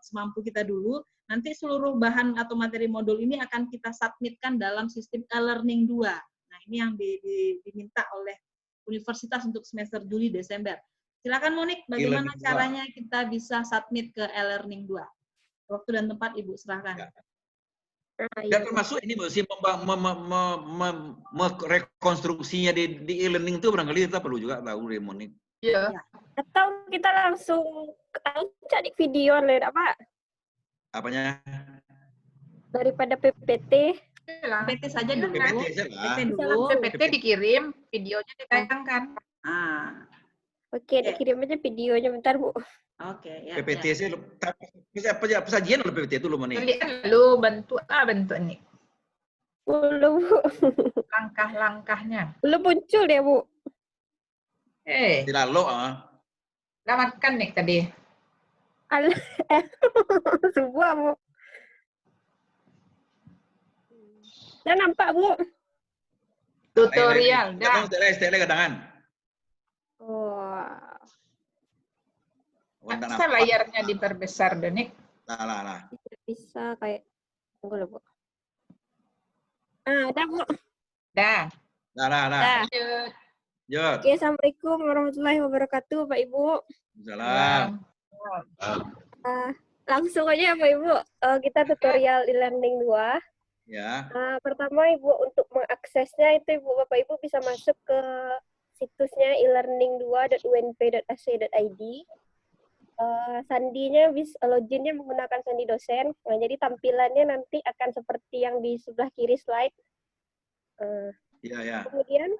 semampu kita dulu, nanti seluruh bahan atau materi modul ini akan kita submitkan dalam sistem e-learning 2. Nah, ini yang diminta oleh universitas untuk semester Juli-Desember. Silakan Monik, bagaimana caranya kita bisa submit ke e-learning 2? Waktu dan tempat Ibu, silakan. Ya. Dan termasuk ini mesti rekonstruksinya di e-learning itu barangkali kita perlu juga tahu, Monik. Iya. Atau kita langsung cari video online, apa? Apanya? Daripada PPT. PPT saja dulu. PPT dulu. PPT dikirim, videonya ditayangkan. Oke, dikirim aja videonya bentar, Bu. Oke, ya. PPT sih, pesajian oleh PPT itu loh, Monik. Lu bentuk ini. Belum, Bu. Langkah-langkahnya. Belum muncul ya, Bu. Tidak lo, Selamatkan nih tadi. Sebuah, Bu. Udah nampak, Bu? Tutorial, dah. Setelah kedangan. Bisa layarnya diperbesar, Donik. Lah. Bisa kayak, tunggu loh, Bu. Udah, Bu. Dah. Dah. Jod. Oke, Assalamualaikum warahmatullahi wabarakatuh, Pak Ibu. Salam. Langsung aja ya, Pak Ibu. Kita tutorial e-learning 2. Ya. Pertama, Ibu, untuk mengaksesnya itu Ibu Bapak Ibu bisa masuk ke situsnya elearning2.unp.ac.id. Sandinya loginnya menggunakan sandi dosen. Nah, jadi tampilannya nanti akan seperti yang di sebelah kiri slide. Ya. Kemudian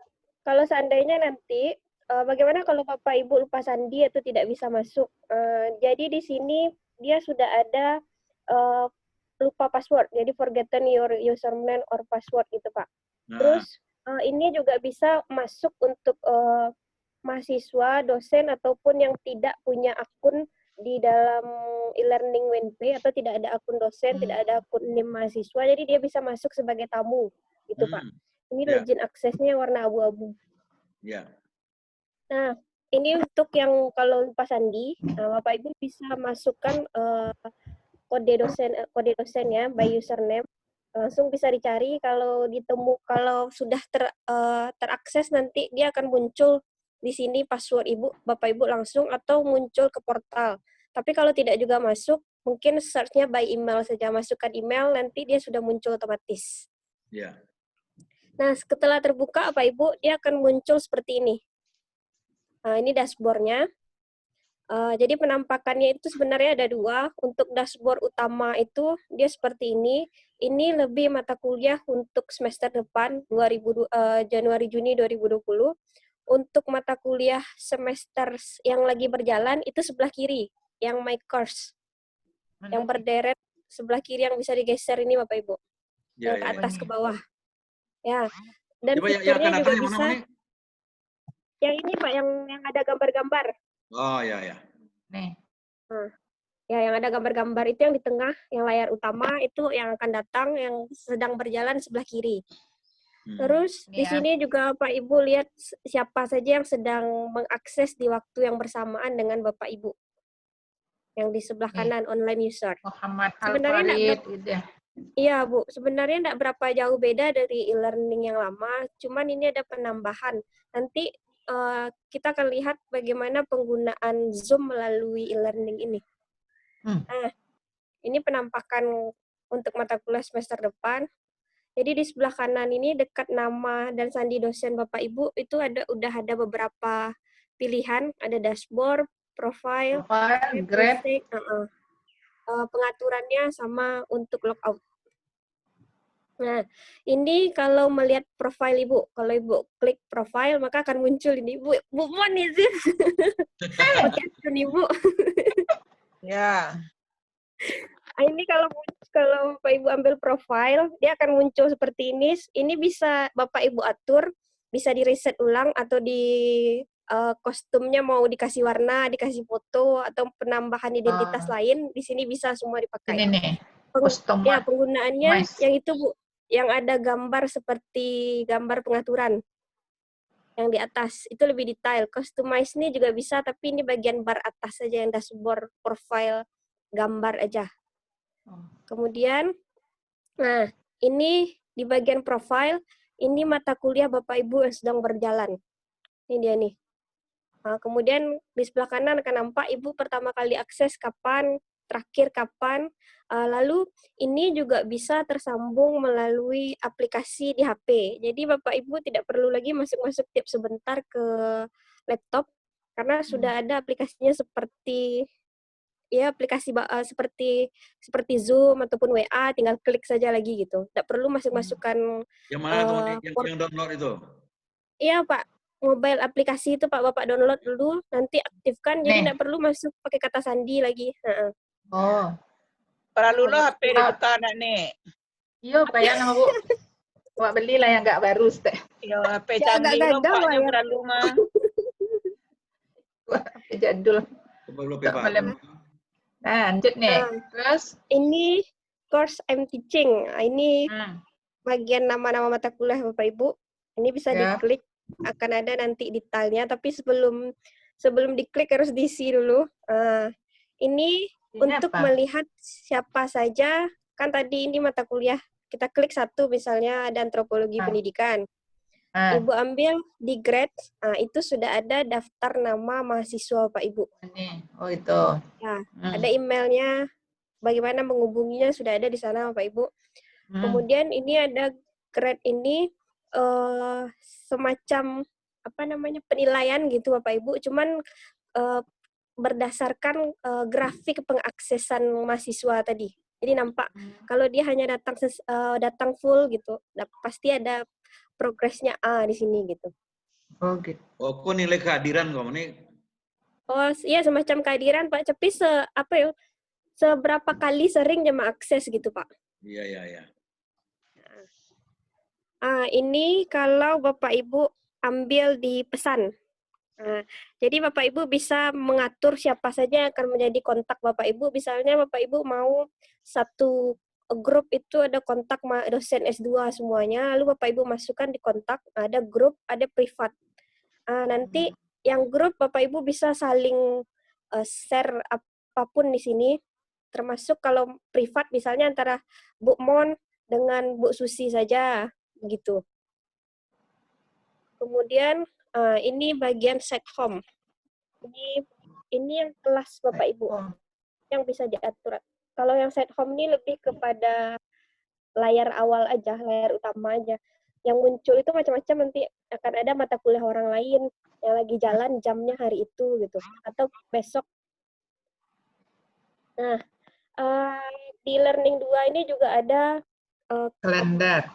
kalau seandainya nanti bagaimana kalau Bapak Ibu lupa sandi atau tidak bisa masuk? Jadi di sini dia sudah ada lupa password. Jadi forgotten your username or password gitu, Pak. Terus ini juga bisa masuk untuk mahasiswa, dosen, ataupun yang tidak punya akun di dalam e-learning WNP atau tidak ada akun dosen, tidak ada akun NIM mahasiswa, jadi dia bisa masuk sebagai tamu, gitu Pak. Ini login aksesnya warna abu-abu. Ya. Nah, ini untuk yang kalau lupa sandi, Bapak Ibu bisa masukkan kode dosen ya, by username. Langsung bisa dicari, kalau sudah terakses nanti dia akan muncul di sini password Bapak Ibu langsung atau muncul ke portal. Tapi kalau tidak juga masuk, mungkin search-nya by email saja, masukkan email nanti dia sudah muncul otomatis. Ya. Nah, setelah terbuka Bapak Ibu, dia akan muncul seperti ini. Ini dashboard-nya. Jadi penampakannya itu sebenarnya ada dua. Untuk dashboard utama itu dia seperti ini. Ini lebih mata kuliah untuk semester depan Januari-Juni 2020. Untuk mata kuliah semester yang lagi berjalan itu sebelah kiri, yang my course. Yang berderet sebelah kiri yang bisa digeser ini Bapak Ibu. Yang ke atas ke bawah. Ya. Dan fiturnya juga bisa. Yang ini Pak, yang ada gambar-gambar. Oh ya ya. Nih. Ya, yang ada gambar-gambar itu yang di tengah, yang layar utama itu yang akan datang, yang sedang berjalan sebelah kiri. Terus Ini di ya. sini juga Pak Ibu lihat siapa saja yang sedang mengakses di waktu yang bersamaan dengan Bapak Ibu. Yang di sebelah Nih. kanan online user. Muhammad Sebenarnya Al-Farid gitu ya. Iya Bu, sebenarnya tidak berapa jauh beda dari e-learning yang lama, cuman ini ada penambahan. Nanti kita akan lihat bagaimana penggunaan Zoom melalui e-learning ini. Nah, ini penampakan untuk mata kuliah semester depan. Jadi di sebelah kanan ini dekat nama dan sandi dosen Bapak Ibu itu udah ada beberapa pilihan, ada dashboard, profile, Grade. basic, pengaturannya sama untuk logout. Nah, ini kalau melihat profile Ibu, kalau Ibu klik profile maka akan muncul ini Bu Mon izin. Pakai akun Ibu. Ya. Ini kalau Bapak Ibu ambil profile, dia akan muncul seperti ini. Ini bisa Bapak Ibu atur, bisa di reset ulang atau di kostumnya mau dikasih warna, dikasih foto atau penambahan identitas lain, di sini bisa semua dipakai. Ini nih. Custom. Ya, penggunaannya yang itu Bu, yang ada gambar seperti gambar pengaturan. Yang di atas itu lebih detail. Customize ini juga bisa, tapi ini bagian bar atas saja yang dashboard profile gambar aja. Kemudian, nah ini di bagian profile, ini mata kuliah Bapak Ibu yang sedang berjalan. Ini dia nih. Nah, kemudian di sebelah kanan akan nampak Ibu pertama kali akses kapan, terakhir kapan. Lalu ini juga bisa tersambung melalui aplikasi di HP. Jadi Bapak Ibu tidak perlu lagi masuk-masuk tiap sebentar ke laptop, karena sudah ada aplikasinya seperti ya aplikasi seperti Zoom ataupun WA, tinggal klik saja lagi gitu. Tidak perlu masuk-masukkan. Yang mana tuh yang download itu? Iya Pak, mobile aplikasi itu Pak Bapak download dulu, nanti aktifkan. Jadi tidak perlu masuk pakai kata sandi lagi. Oh. Perlu lo HP dibuka anak nih. Iya, bayar nama Bu. Buat belilah yang enggak baru, Teh. Yo, HP canggih lo paknya perlu mah. HP jadul. Nah, lanjut nih. Terus ini course I'm teaching. Ini bagian nama-nama mata kuliah Bapak Ibu. Ini bisa diklik, akan ada nanti detailnya. Tapi sebelum diklik harus diisi dulu. Ini untuk melihat siapa saja. Kan tadi ini mata kuliah. Kita klik satu misalnya ada antropologi pendidikan. Ibu ambil di grade, itu sudah ada daftar nama mahasiswa Pak Ibu. Oh itu. Ya, ada emailnya, bagaimana menghubunginya sudah ada di sana Pak Ibu. Kemudian ini ada grade ini semacam apa namanya penilaian gitu Bapak Ibu, cuman berdasarkan grafik pengaksesan mahasiswa tadi. Jadi nampak kalau dia hanya datang full gitu, pasti ada progresnya A di sini gitu. Oh gitu. Oh, kok nilai kehadiran kok ini? Oh iya semacam kehadiran Pak, tapi seberapa kali sering dia mengakses gitu Pak. Iya. Ini kalau Bapak Ibu ambil di pesan. Jadi Bapak Ibu bisa mengatur siapa saja yang akan menjadi kontak Bapak Ibu. Misalnya Bapak Ibu mau satu grup itu ada kontak dosen S2 semuanya, lalu Bapak Ibu masukkan di kontak, ada grup, ada privat. Nanti yang grup Bapak Ibu bisa saling share apapun di sini, termasuk kalau privat misalnya antara Bu Mon dengan Bu Susi saja, begitu. Kemudian ini bagian set home. Ini yang kelas Bapak Ibu yang bisa diatur. Kalau yang set home ini lebih kepada layar awal aja, layar utama aja. Yang muncul itu macam-macam, nanti akan ada mata kuliah orang lain yang lagi jalan jamnya hari itu gitu, atau besok. Nah, di Learning 2 ini juga ada kalender.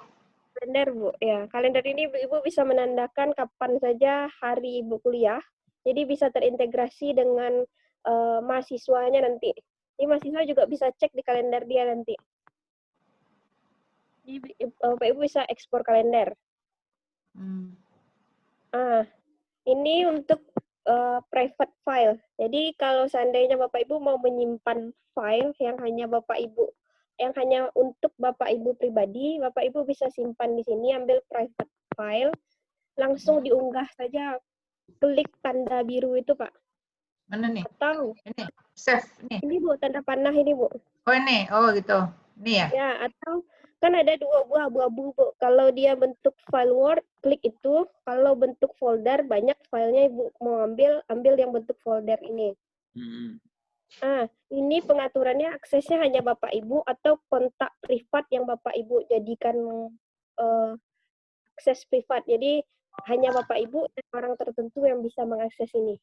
Kalender Bu, ya. Kalender ini Ibu bisa menandakan kapan saja hari Ibu kuliah. Jadi bisa terintegrasi dengan mahasiswanya nanti. Jadi mahasiswa juga bisa cek di kalender dia nanti. Jadi Bapak Ibu bisa ekspor kalender. Ini untuk private file. Jadi kalau seandainya Bapak Ibu mau menyimpan file yang hanya Bapak Ibu, yang hanya untuk Bapak Ibu pribadi, Bapak Ibu bisa simpan di sini, ambil private file, langsung diunggah saja, klik tanda biru itu Pak. Mana nih? Atau Ini, save nih. ini Bu, tanda panah ini Bu. Oh ini, oh gitu. Ini ya? Ya, atau kan ada 2 buah abu-abu Bu. Kalau dia bentuk file Word, klik itu. Kalau bentuk folder, banyak filenya Ibu mau ambil yang bentuk folder ini. Ini pengaturannya aksesnya hanya Bapak Ibu atau kontak privat yang Bapak Ibu jadikan akses privat. Jadi hanya Bapak Ibu dan orang tertentu yang bisa mengakses ini.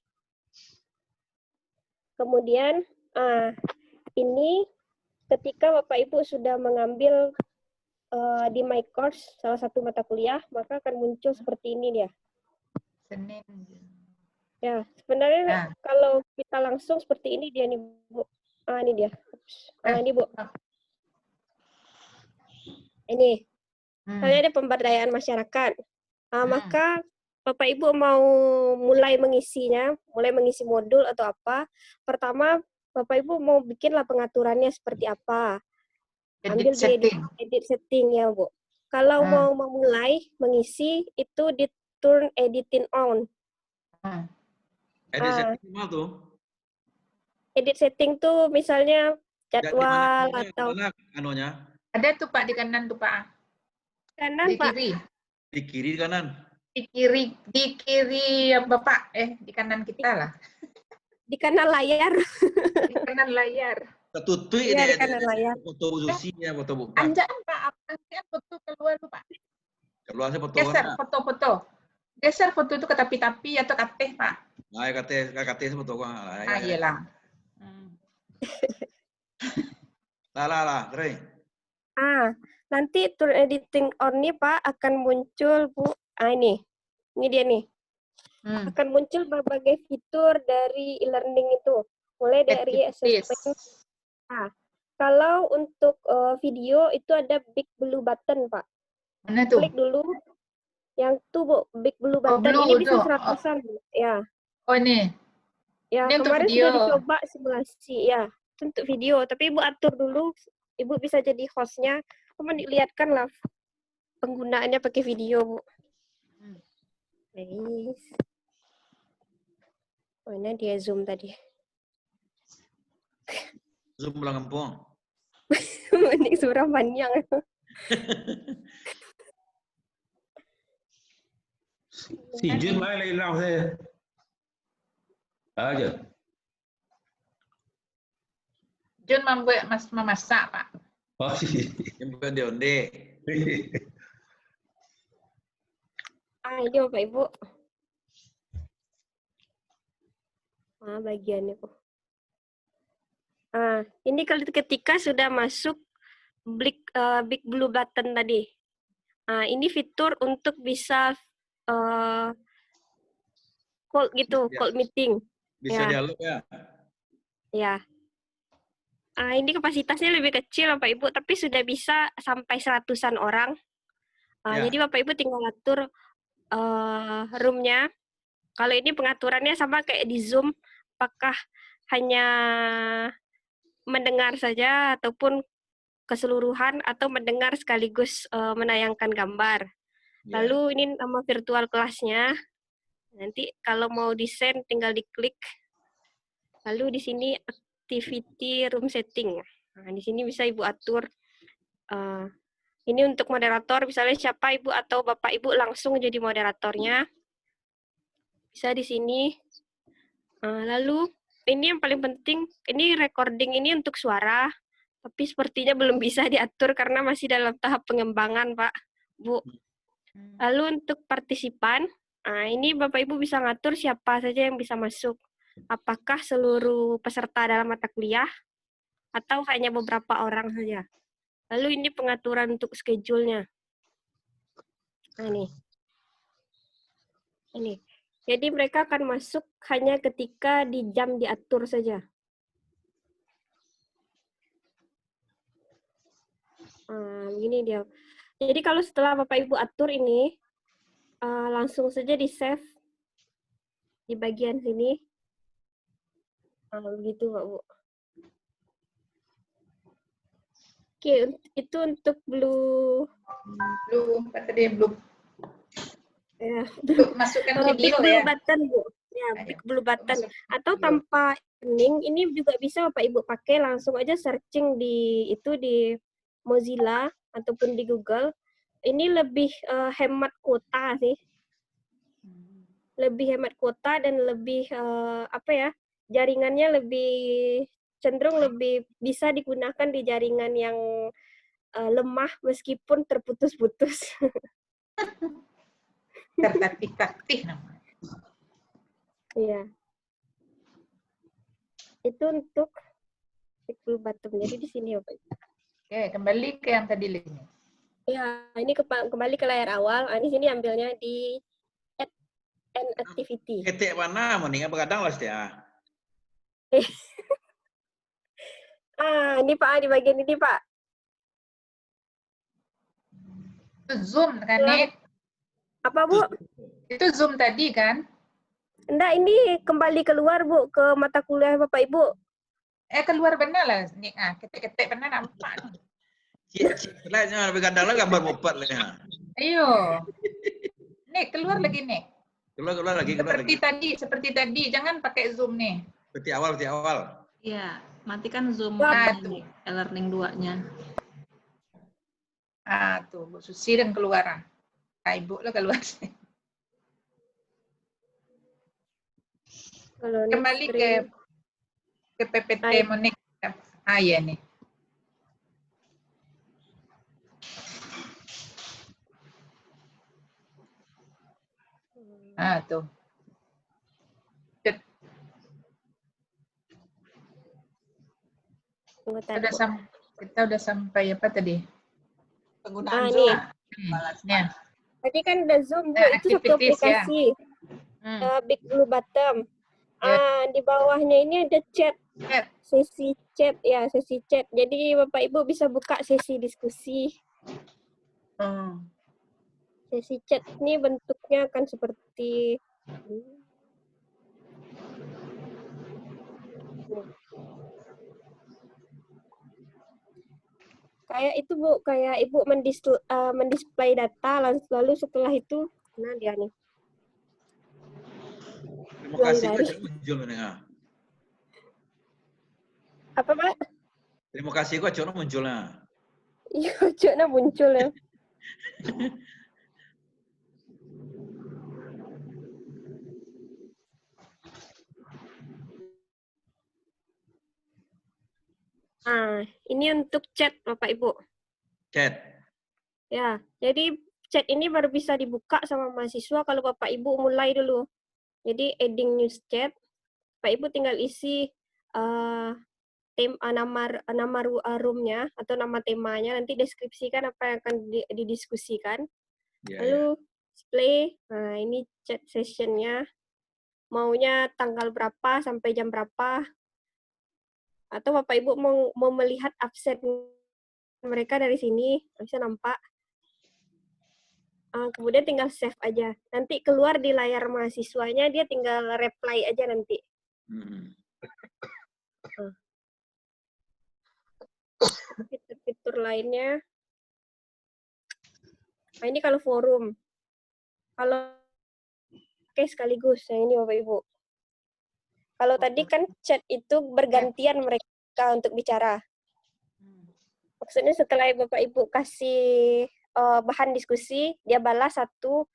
Kemudian ini ketika Bapak Ibu sudah mengambil di My Course salah satu mata kuliah, maka akan muncul seperti ini dia. Senin. Ya, sebenarnya kalau kita langsung seperti ini dia nih Bu. Ini dia. Ini Bu. Ini. Misalnya ada pemberdayaan masyarakat. Maka Bapak Ibu mau mulai mengisinya, mulai mengisi modul atau apa. Pertama, Bapak Ibu mau bikinlah pengaturannya seperti apa. Ambil di edit setting ya Bu. Kalau mau memulai mengisi itu di turn editing on. Edit setting mana tuh? Edit setting tuh misalnya jadwal atau anunya? Ada tuh Pak di kanan tuh Pak. Kanan di Pak. Kiri. Di kiri di kanan. Di kiri Bapak, di kanan kita lah. Di kanan layar. Di kanan layar. Tertutup ya, di kanan layar. Foto Susi-nya, foto bukan. Anjaan Pak, apa foto keluar tuh Pak? Keluar saya foto. Geser foto-foto. Geser foto itu ke tapi-tapi atau kateh Pak? Nah, kateh foto gua. Iyalah. Lah, keren. Nanti tool editing on nih Pak akan muncul Bu. Ini dia nih. Akan muncul berbagai fitur dari e-learning itu. Mulai dari assessment. Kalau untuk video itu ada big blue button Pak. Mana tuh? Klik dulu. Yang tuh Bu, big blue button. Ini bisa 100-an. Ya. Oh ini. Ya, ini kemarin sudah dicoba simulasi. Ya, untuk video. Tapi Ibu atur dulu. Ibu bisa jadi hostnya. Kemudian dilihatkan lah penggunaannya pakai video, Bu. Nice. Ini dia zoom tadi. Zoom pulang kampung. Mending surah panjang. Si Jun mai lấy lau thế. Aja. Jun memasak Pak. Oh iya. Yang bukan di onde. Ini Bapak Ibu. Bagiannya kok. Ini ketika sudah masuk big blue button tadi. Ini fitur untuk bisa call gitu, call meeting. Bisa dialog ya? Ya. Ini kapasitasnya lebih kecil Bapak Ibu, tapi sudah bisa sampai 100-an orang. Jadi Bapak Ibu tinggal atur room-nya. Kalau ini pengaturannya sama kayak di Zoom, apakah hanya mendengar saja ataupun keseluruhan atau mendengar sekaligus menayangkan gambar. Lalu ini nama virtual kelasnya. Nanti kalau mau di-send tinggal diklik. Lalu di sini activity room setting. Di sini bisa Ibu atur. Ini untuk moderator, misalnya siapa Ibu atau Bapak Ibu langsung jadi moderatornya. Bisa di sini. Lalu ini yang paling penting, ini recording ini untuk suara, tapi sepertinya belum bisa diatur karena masih dalam tahap pengembangan, Pak, Bu. Lalu untuk partisipan, ini Bapak Ibu bisa ngatur siapa saja yang bisa masuk. Apakah seluruh peserta dalam mata kuliah atau hanya beberapa orang saja. Lalu ini pengaturan untuk schedule-nya. Ini. Jadi mereka akan masuk hanya ketika di jam diatur saja. Begini dia. Jadi kalau setelah Bapak Ibu atur ini, langsung saja di-save. di bagian sini. Begitu Pak Bu. Oke, itu untuk blue. Apa tadi belum Ya. untuk masukkan Big video blue ya. button Bu. Ya, Ayo, big blue button. masuk Atau video. tanpa link, ini juga bisa Bapak Ibu pakai langsung aja searching di Mozilla ataupun di Google. Ini lebih hemat kuota sih. Lebih hemat kuota dan lebih jaringannya lebih cenderung lebih bisa digunakan di jaringan yang lemah meskipun terputus-putus. Tertatih-tatih namanya. Iya. Itu untuk big blue button. Jadi di sini Bapak Ibu. Oke, kembali ke yang tadi linknya. Ya, ini kembali ke layar awal. Di sini ambilnya di add an activity. Ketik mana mendingan begadang lah ya. Ini Pak, di bagian ini Pak. Itu Zoom kan, Nek? Apa Bu? Itu Zoom tadi kan? Enggak, ini kembali keluar Bu ke mata kuliah Bapak Ibu. Keluar benar lah, Nek. Ketik-ketik benar nampak. Cik, lah begadang lah gambar mupat lah. Ya. Ayo. Nek, keluar lagi, Nek. Keluar lagi. Seperti tadi, jangan pakai Zoom nih. Seperti awal. Iya, matikan Zoom Tuh. e-learning 2-nya. Tuh, Bu Susi dan keluar. Ibu lah keluar. Kalau Kembali ke PPT Monik. Ya nih. Tuh. Kita udah sampai apa tadi? Penggunaan nih. Ya. Tadi kan ada Zoom Bu, itu satu aplikasi. Big Blue Button. Di bawahnya ini ada chat. Sesi chat ya, sesi chat. Jadi Bapak Ibu bisa buka sesi diskusi. Sesi chat ini bentuknya akan seperti kayak itu Bu, kayak Ibu mendisplay data lalu setelah itu dia nih. Terima kasih kok muncul nih. Apa Pak? Terima kasih kok Cok munculnya. Iya, Coknya muncul ya. Ini untuk chat Bapak Ibu. Chat. Ya, jadi chat ini baru bisa dibuka sama mahasiswa kalau Bapak Ibu mulai dulu. Jadi adding new chat, Bapak Ibu tinggal isi nama roomnya atau nama temanya, nanti deskripsikan apa yang akan didiskusikan. Lalu play, ini chat sessionnya, maunya tanggal berapa sampai jam berapa, atau Bapak Ibu mau melihat absen mereka dari sini, bisa nampak. Kemudian tinggal save aja. Nanti keluar di layar mahasiswanya, dia tinggal reply aja nanti. Fitur-fitur lainnya. Ini kalau forum. Kalau sekaligus, ini Bapak Ibu. Kalau tadi kan chat itu bergantian mereka untuk bicara. Maksudnya setelah Bapak Ibu kasih bahan diskusi, dia balas satu.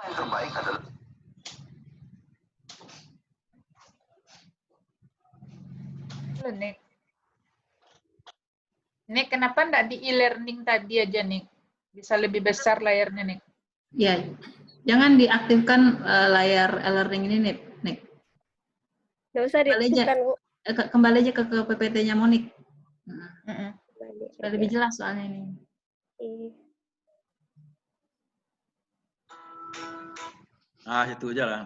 Yang terbaik adalah Nek, kenapa enggak di e-learning tadi aja, Nek? Bisa lebih besar layarnya, Nek. Ya, jangan diaktifkan layar e-learning ini, Nek. Nggak usah diaktifkan, Bu. Kembali aja ke PPT-nya Monik. Sudah lebih jelas soalnya ini. Situ aja lah.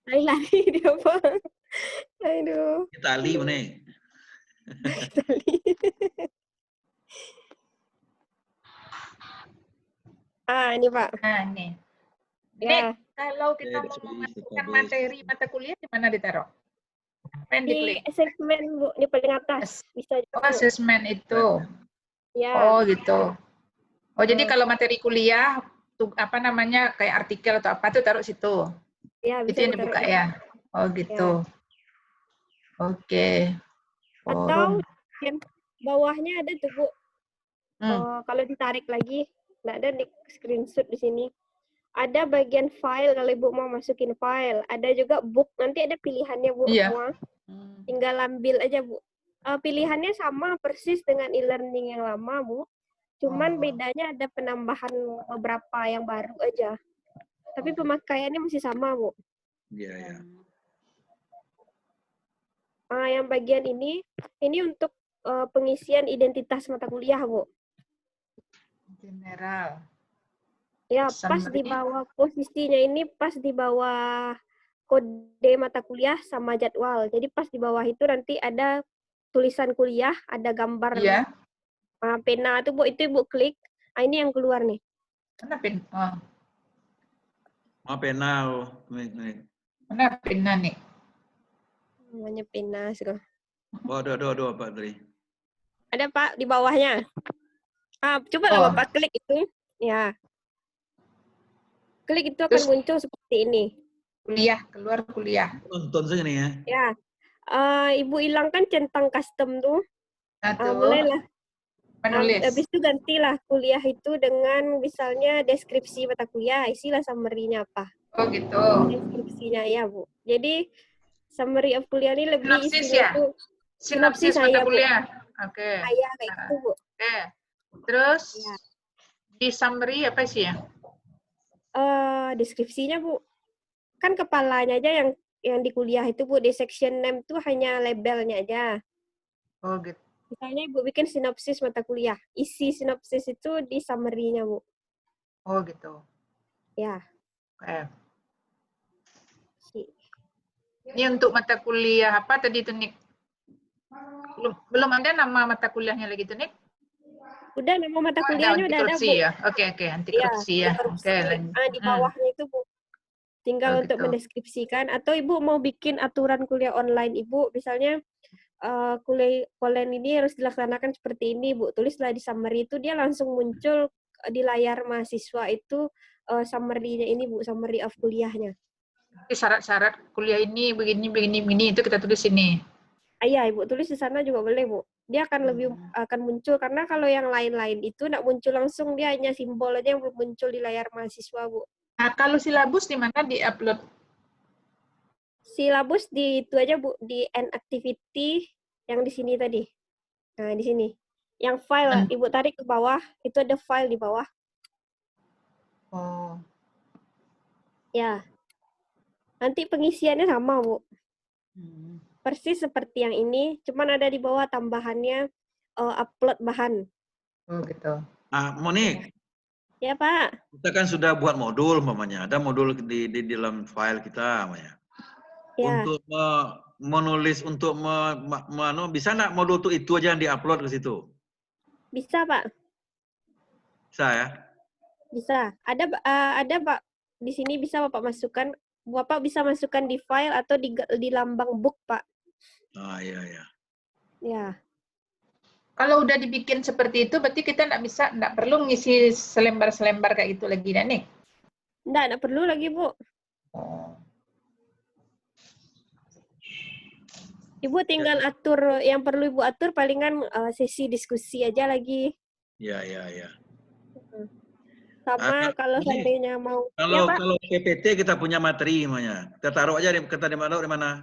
Lari dia Pak. Aduh. Itali mana? Itali. Ini Pak. Nah, nih. Nek, Ya, kalau kita mau memasukkan materi mata kuliah di mana ditaruh? Apa yang di diklik? assessment Bu, di paling atas. Bisa juga. Oh, assessment itu. Ya. Oh, gitu. Oh, jadi Hmm. kalau materi kuliah, apa namanya, kayak artikel atau apa tuh taruh situ. Ya, Itu bisa yang ditaruh dibuka di- ya. Oh, gitu. Oke. Atau Forum. yang bawahnya ada tuh Bu. Hmm. Kalau ditarik lagi, nggak ada di screenshot di sini. Ada bagian file kalau Ibu mau masukin file. Ada juga book. Nanti ada pilihannya Bu Iya. semua. Tinggal ambil aja Bu. Pilihannya sama persis dengan e-learning yang lama Bu. Cuman bedanya ada penambahan beberapa yang baru aja. Tapi pemakaiannya masih sama Bu. Iya, ya. Yang bagian ini untuk pengisian identitas mata kuliah Bu. General. Ya, pas di Summary. bawah posisinya ini pas di bawah kode mata kuliah sama jadwal. Jadi pas di bawah itu nanti ada tulisan kuliah, ada gambar Iya. pena itu Bu, itu Ibu klik. Ini yang keluar nih. Mana pin? Oh, Mau pena, mana pina nih? Namanya pena sih. Oh, ada Pak tadi. Ada Pak di bawahnya. Coba lah Bapak klik itu. Ya. Klik itu akan Terus- muncul seperti ini. Kuliah, keluar kuliah. Nonton saja nih ya. Ya. Ibu hilangkan centang custom tuh. Nah, tuh, Mulailah. menulis. Habis itu gantilah kuliah itu dengan misalnya deskripsi mata kuliah, isilah summary-nya apa. Oh, gitu. Deskripsinya ya, Bu. Jadi summary of kuliah ini lebih Sinopsis isinya ya? itu Sinopsis saya, mata Bu. kuliah. Oke. Kayak gitu, Bu. Oke. Terus Ya. di summary apa sih ya? Deskripsinya, Bu. Kan kepalanya aja yang di kuliah itu, Bu. Di section name itu hanya labelnya aja. Oh, gitu. Misalnya Ibu bikin sinopsis mata kuliah. Isi sinopsis itu di summary-nya, Bu. Oh, gitu. Ya. Oke. Ini untuk mata kuliah apa tadi itu, Nik? Belum ada nama mata kuliahnya lagi tuh, Nik? Udah, nama mata Oh, kuliahnya anti udah ada, korupsi Bu. ya? Oke, anti korupsi ya. Korupsi. Oke, lanjut. Di bawahnya itu, Bu. Tinggal Oh, untuk gitu. mendeskripsikan. Atau Ibu mau bikin aturan kuliah online Ibu, misalnya kuliah online ini harus dilaksanakan seperti ini, Bu. Tulislah di summary itu, dia langsung muncul di layar mahasiswa itu summary-nya ini, Bu. Summary of kuliahnya. Jadi syarat-syarat kuliah ini begini itu kita tulis ini. Iya, Ibu tulis di sana juga boleh, Bu. Dia akan muncul, karena kalau yang lain-lain itu nggak muncul langsung, dia hanya simbol aja yang belum muncul di layar mahasiswa, Bu. Nah, kalau silabus di mana di-upload? Silabus di itu aja, Bu, di end activity yang di sini tadi. Nah, di sini. Yang file, Ibu tarik ke bawah, itu ada file di bawah. Oh. Ya. Nanti pengisiannya sama, Bu. Persis seperti yang ini, cuman ada di bawah tambahannya upload bahan. Oh, gitu. Monik, Ya, Pak. kita kan sudah buat modul, umpamanya. Ada modul di dalam file kita, umpamanya. Ya. Untuk menulis, bisa nggak modul itu aja yang diupload ke situ? Bisa, Pak. Bisa ya? Bisa. Ada Pak. Di sini bisa Bapak masukkan. Bapak bisa masukkan di file atau di lambang book, Pak. Iya. Ya. Kalau udah dibikin seperti itu, berarti kita nggak perlu ngisi selembar-selembar kayak gitu lagi, dah, nih? Nggak perlu lagi, Bu. Ibu tinggal atur, yang perlu Ibu atur palingan sesi diskusi aja lagi. Iya. Sama kalau seandainya mau. Kalau Ya, Pak. kalau PPT kita punya materi, namanya. Kita taruh aja, kita di mana?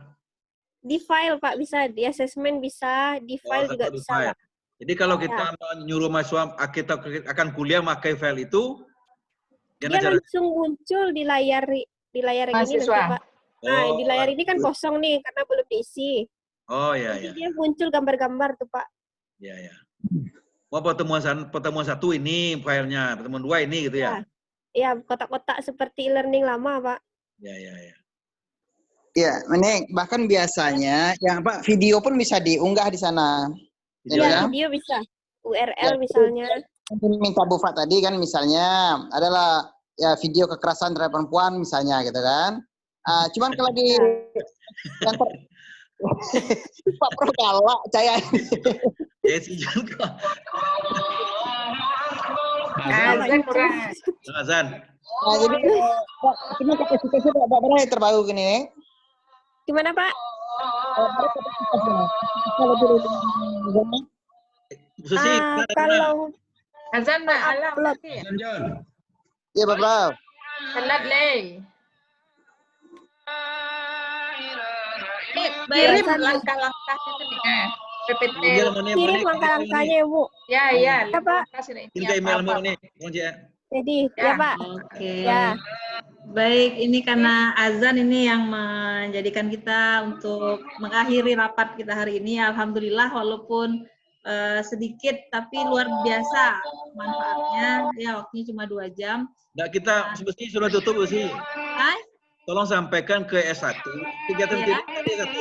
Di file, Pak, bisa. Di assessment bisa, di file juga Di bisa, file. Pak. Jadi kalau kita nyuruh mahasiswa kita akan kuliah pakai file itu, Dia langsung muncul di layar yang ini nanti, Pak. Nah, di layar ini kan kosong nih karena belum diisi. Oh, iya. Nanti dia muncul gambar-gambar tuh, Pak. Iya. Oh, pertemuan 1 ini filenya, pertemuan 2 ini gitu ya? Iya, kotak-kotak seperti e-learning lama, Pak. Iya. Ya, ini bahkan biasanya yang Pak video pun bisa diunggah di sana. Iya, video bisa. URL misalnya. minta Bu Fat tadi kan misalnya adalah ya video kekerasan terhadap perempuan misalnya gitu kan. Cuman kalau di yang Pak Pro galak saya. Ya sih juga. Azan. Nah, jadi ini kapasitasnya berapa yang terbaru gini? Gimana Pak? Susi, Kalau Azan Mbak, alam. John. Iya Bapak. Salat leh. Baik, Kirim langkah-langkahnya tuh nih. PPT. kirim langkah-langkahnya ya Bu. Ya, ya. Ya, Pak. Ini ke email mana nih? Jadi, Ya. ya Pak. Oke. Ya. Baik, ini karena azan ini yang menjadikan kita untuk mengakhiri rapat kita hari ini. Alhamdulillah, walaupun sedikit tapi luar biasa manfaatnya. Ya, waktunya cuma 2 jam. Nah, kita semestinya sudah tutup sih. Hai? Tolong sampaikan ke S1. Kegiatan Iya. D1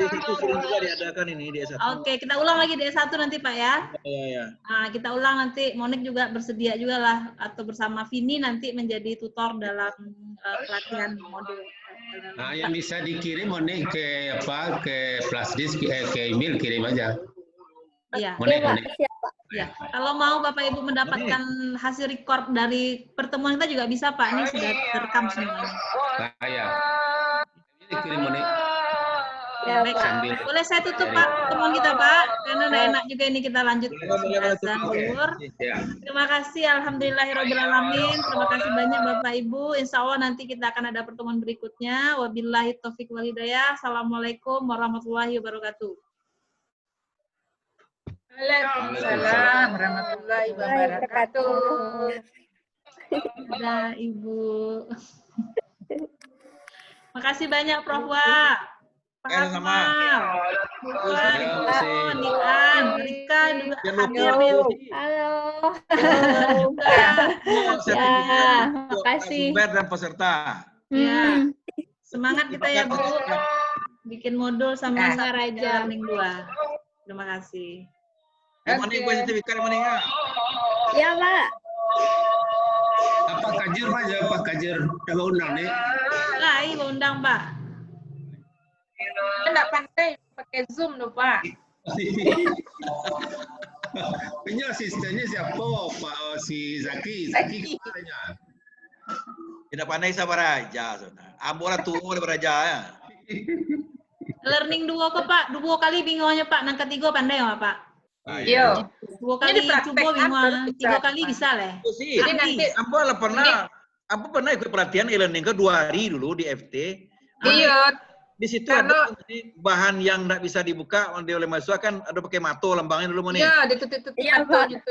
sering juga diadakan ini di S1. Oke, kita ulang lagi di S1 nanti Pak ya. Iya. Nah, kita ulang nanti. Monik juga bersedia juga lah atau bersama Vini nanti menjadi tutor dalam pelatihan modul. Nah, yang bisa dikirim Monik ke flash disk, ke email kirim aja. Iya. Monik, Pak. Monik. Siap Pak. Ya, kalau mau Bapak Ibu mendapatkan hasil record dari pertemuan kita juga bisa Pak. Ini sudah terekam semuanya. Nah, ya. Ini kirim Monik. Ya, baik. Sambil Boleh saya tutup Pak pertemuan kita Pak, karena udah enak juga ini kita lanjut azan zuhur. Ya. Terima kasih, alhamdulillahirobbilalamin. Terima kasih banyak Bapak Ibu. Insya Allah nanti kita akan ada pertemuan berikutnya. Wabillahi taufiq wal hidayah. Assalamualaikum warahmatullahi wabarakatuh. Waalaikumsalam warahmatullahi wabarakatuh. Ada Ibu. Makasih banyak Prof. Wa. Pak Sama. Akmal. Bu Wa, Nikan, Rika juga hadir. Halo. Ya, makasih. sumber dan peserta. Ya. Semangat kita ya Bu. Bikin modul sama Raja. Learning 2. Terima kasih. Mana yang sertifikat mana ya? Ya Pak. Apa kajir Pak? Ya, Pak kajir coba undang nih. Lah, iya undang Pak. Enggak pandai pakai Zoom loh Pak. Ini asistennya siapa Pak? Si Zaki. Zaki katanya. Tidak pandai sabar aja. Ambora tuh daripada raja ya. Learning 2 kok Pak. 2 kali bingungnya Pak. Nang ketiga pandai ya Pak. Yo. 2 kali coba bingung. 3 kali bisa lah. Sih. Jadi nanti Ambo pernah ikut pelatihan e-learning ke 2 hari dulu di FT. iya. Di situ Kalau- ada bahan yang tidak bisa dibuka oleh mahasiswa kan ada pakai mato lambangnya dulu nih. Iya, ditutup-tutup Iya, tuh Pak. gitu.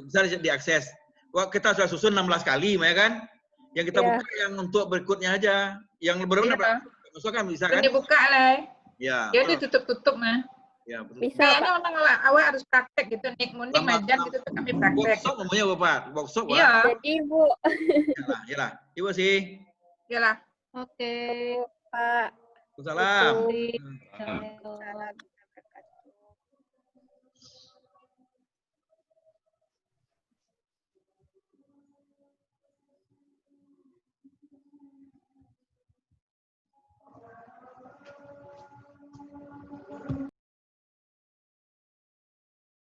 Bisa diakses. Wah, kita sudah susun 16 kali, ya kan? Yang kita Iya. buka yang untuk berikutnya aja. Yang benar-benar mahasiswa kan bisa kan? Ini buka lah. Ya. Ya ditutup-tutup mah. Ya, betul. Bisa Kayaknya Pak. memang awal harus praktek gitu. Nik munik majan gitu tuh kami praktek. Workshop namanya Bapak, workshop Pak. Iya, Jadi Bu. Yalah. Ibu sih. iyalah. Oke. Pak. Salam. Assalamualaikum.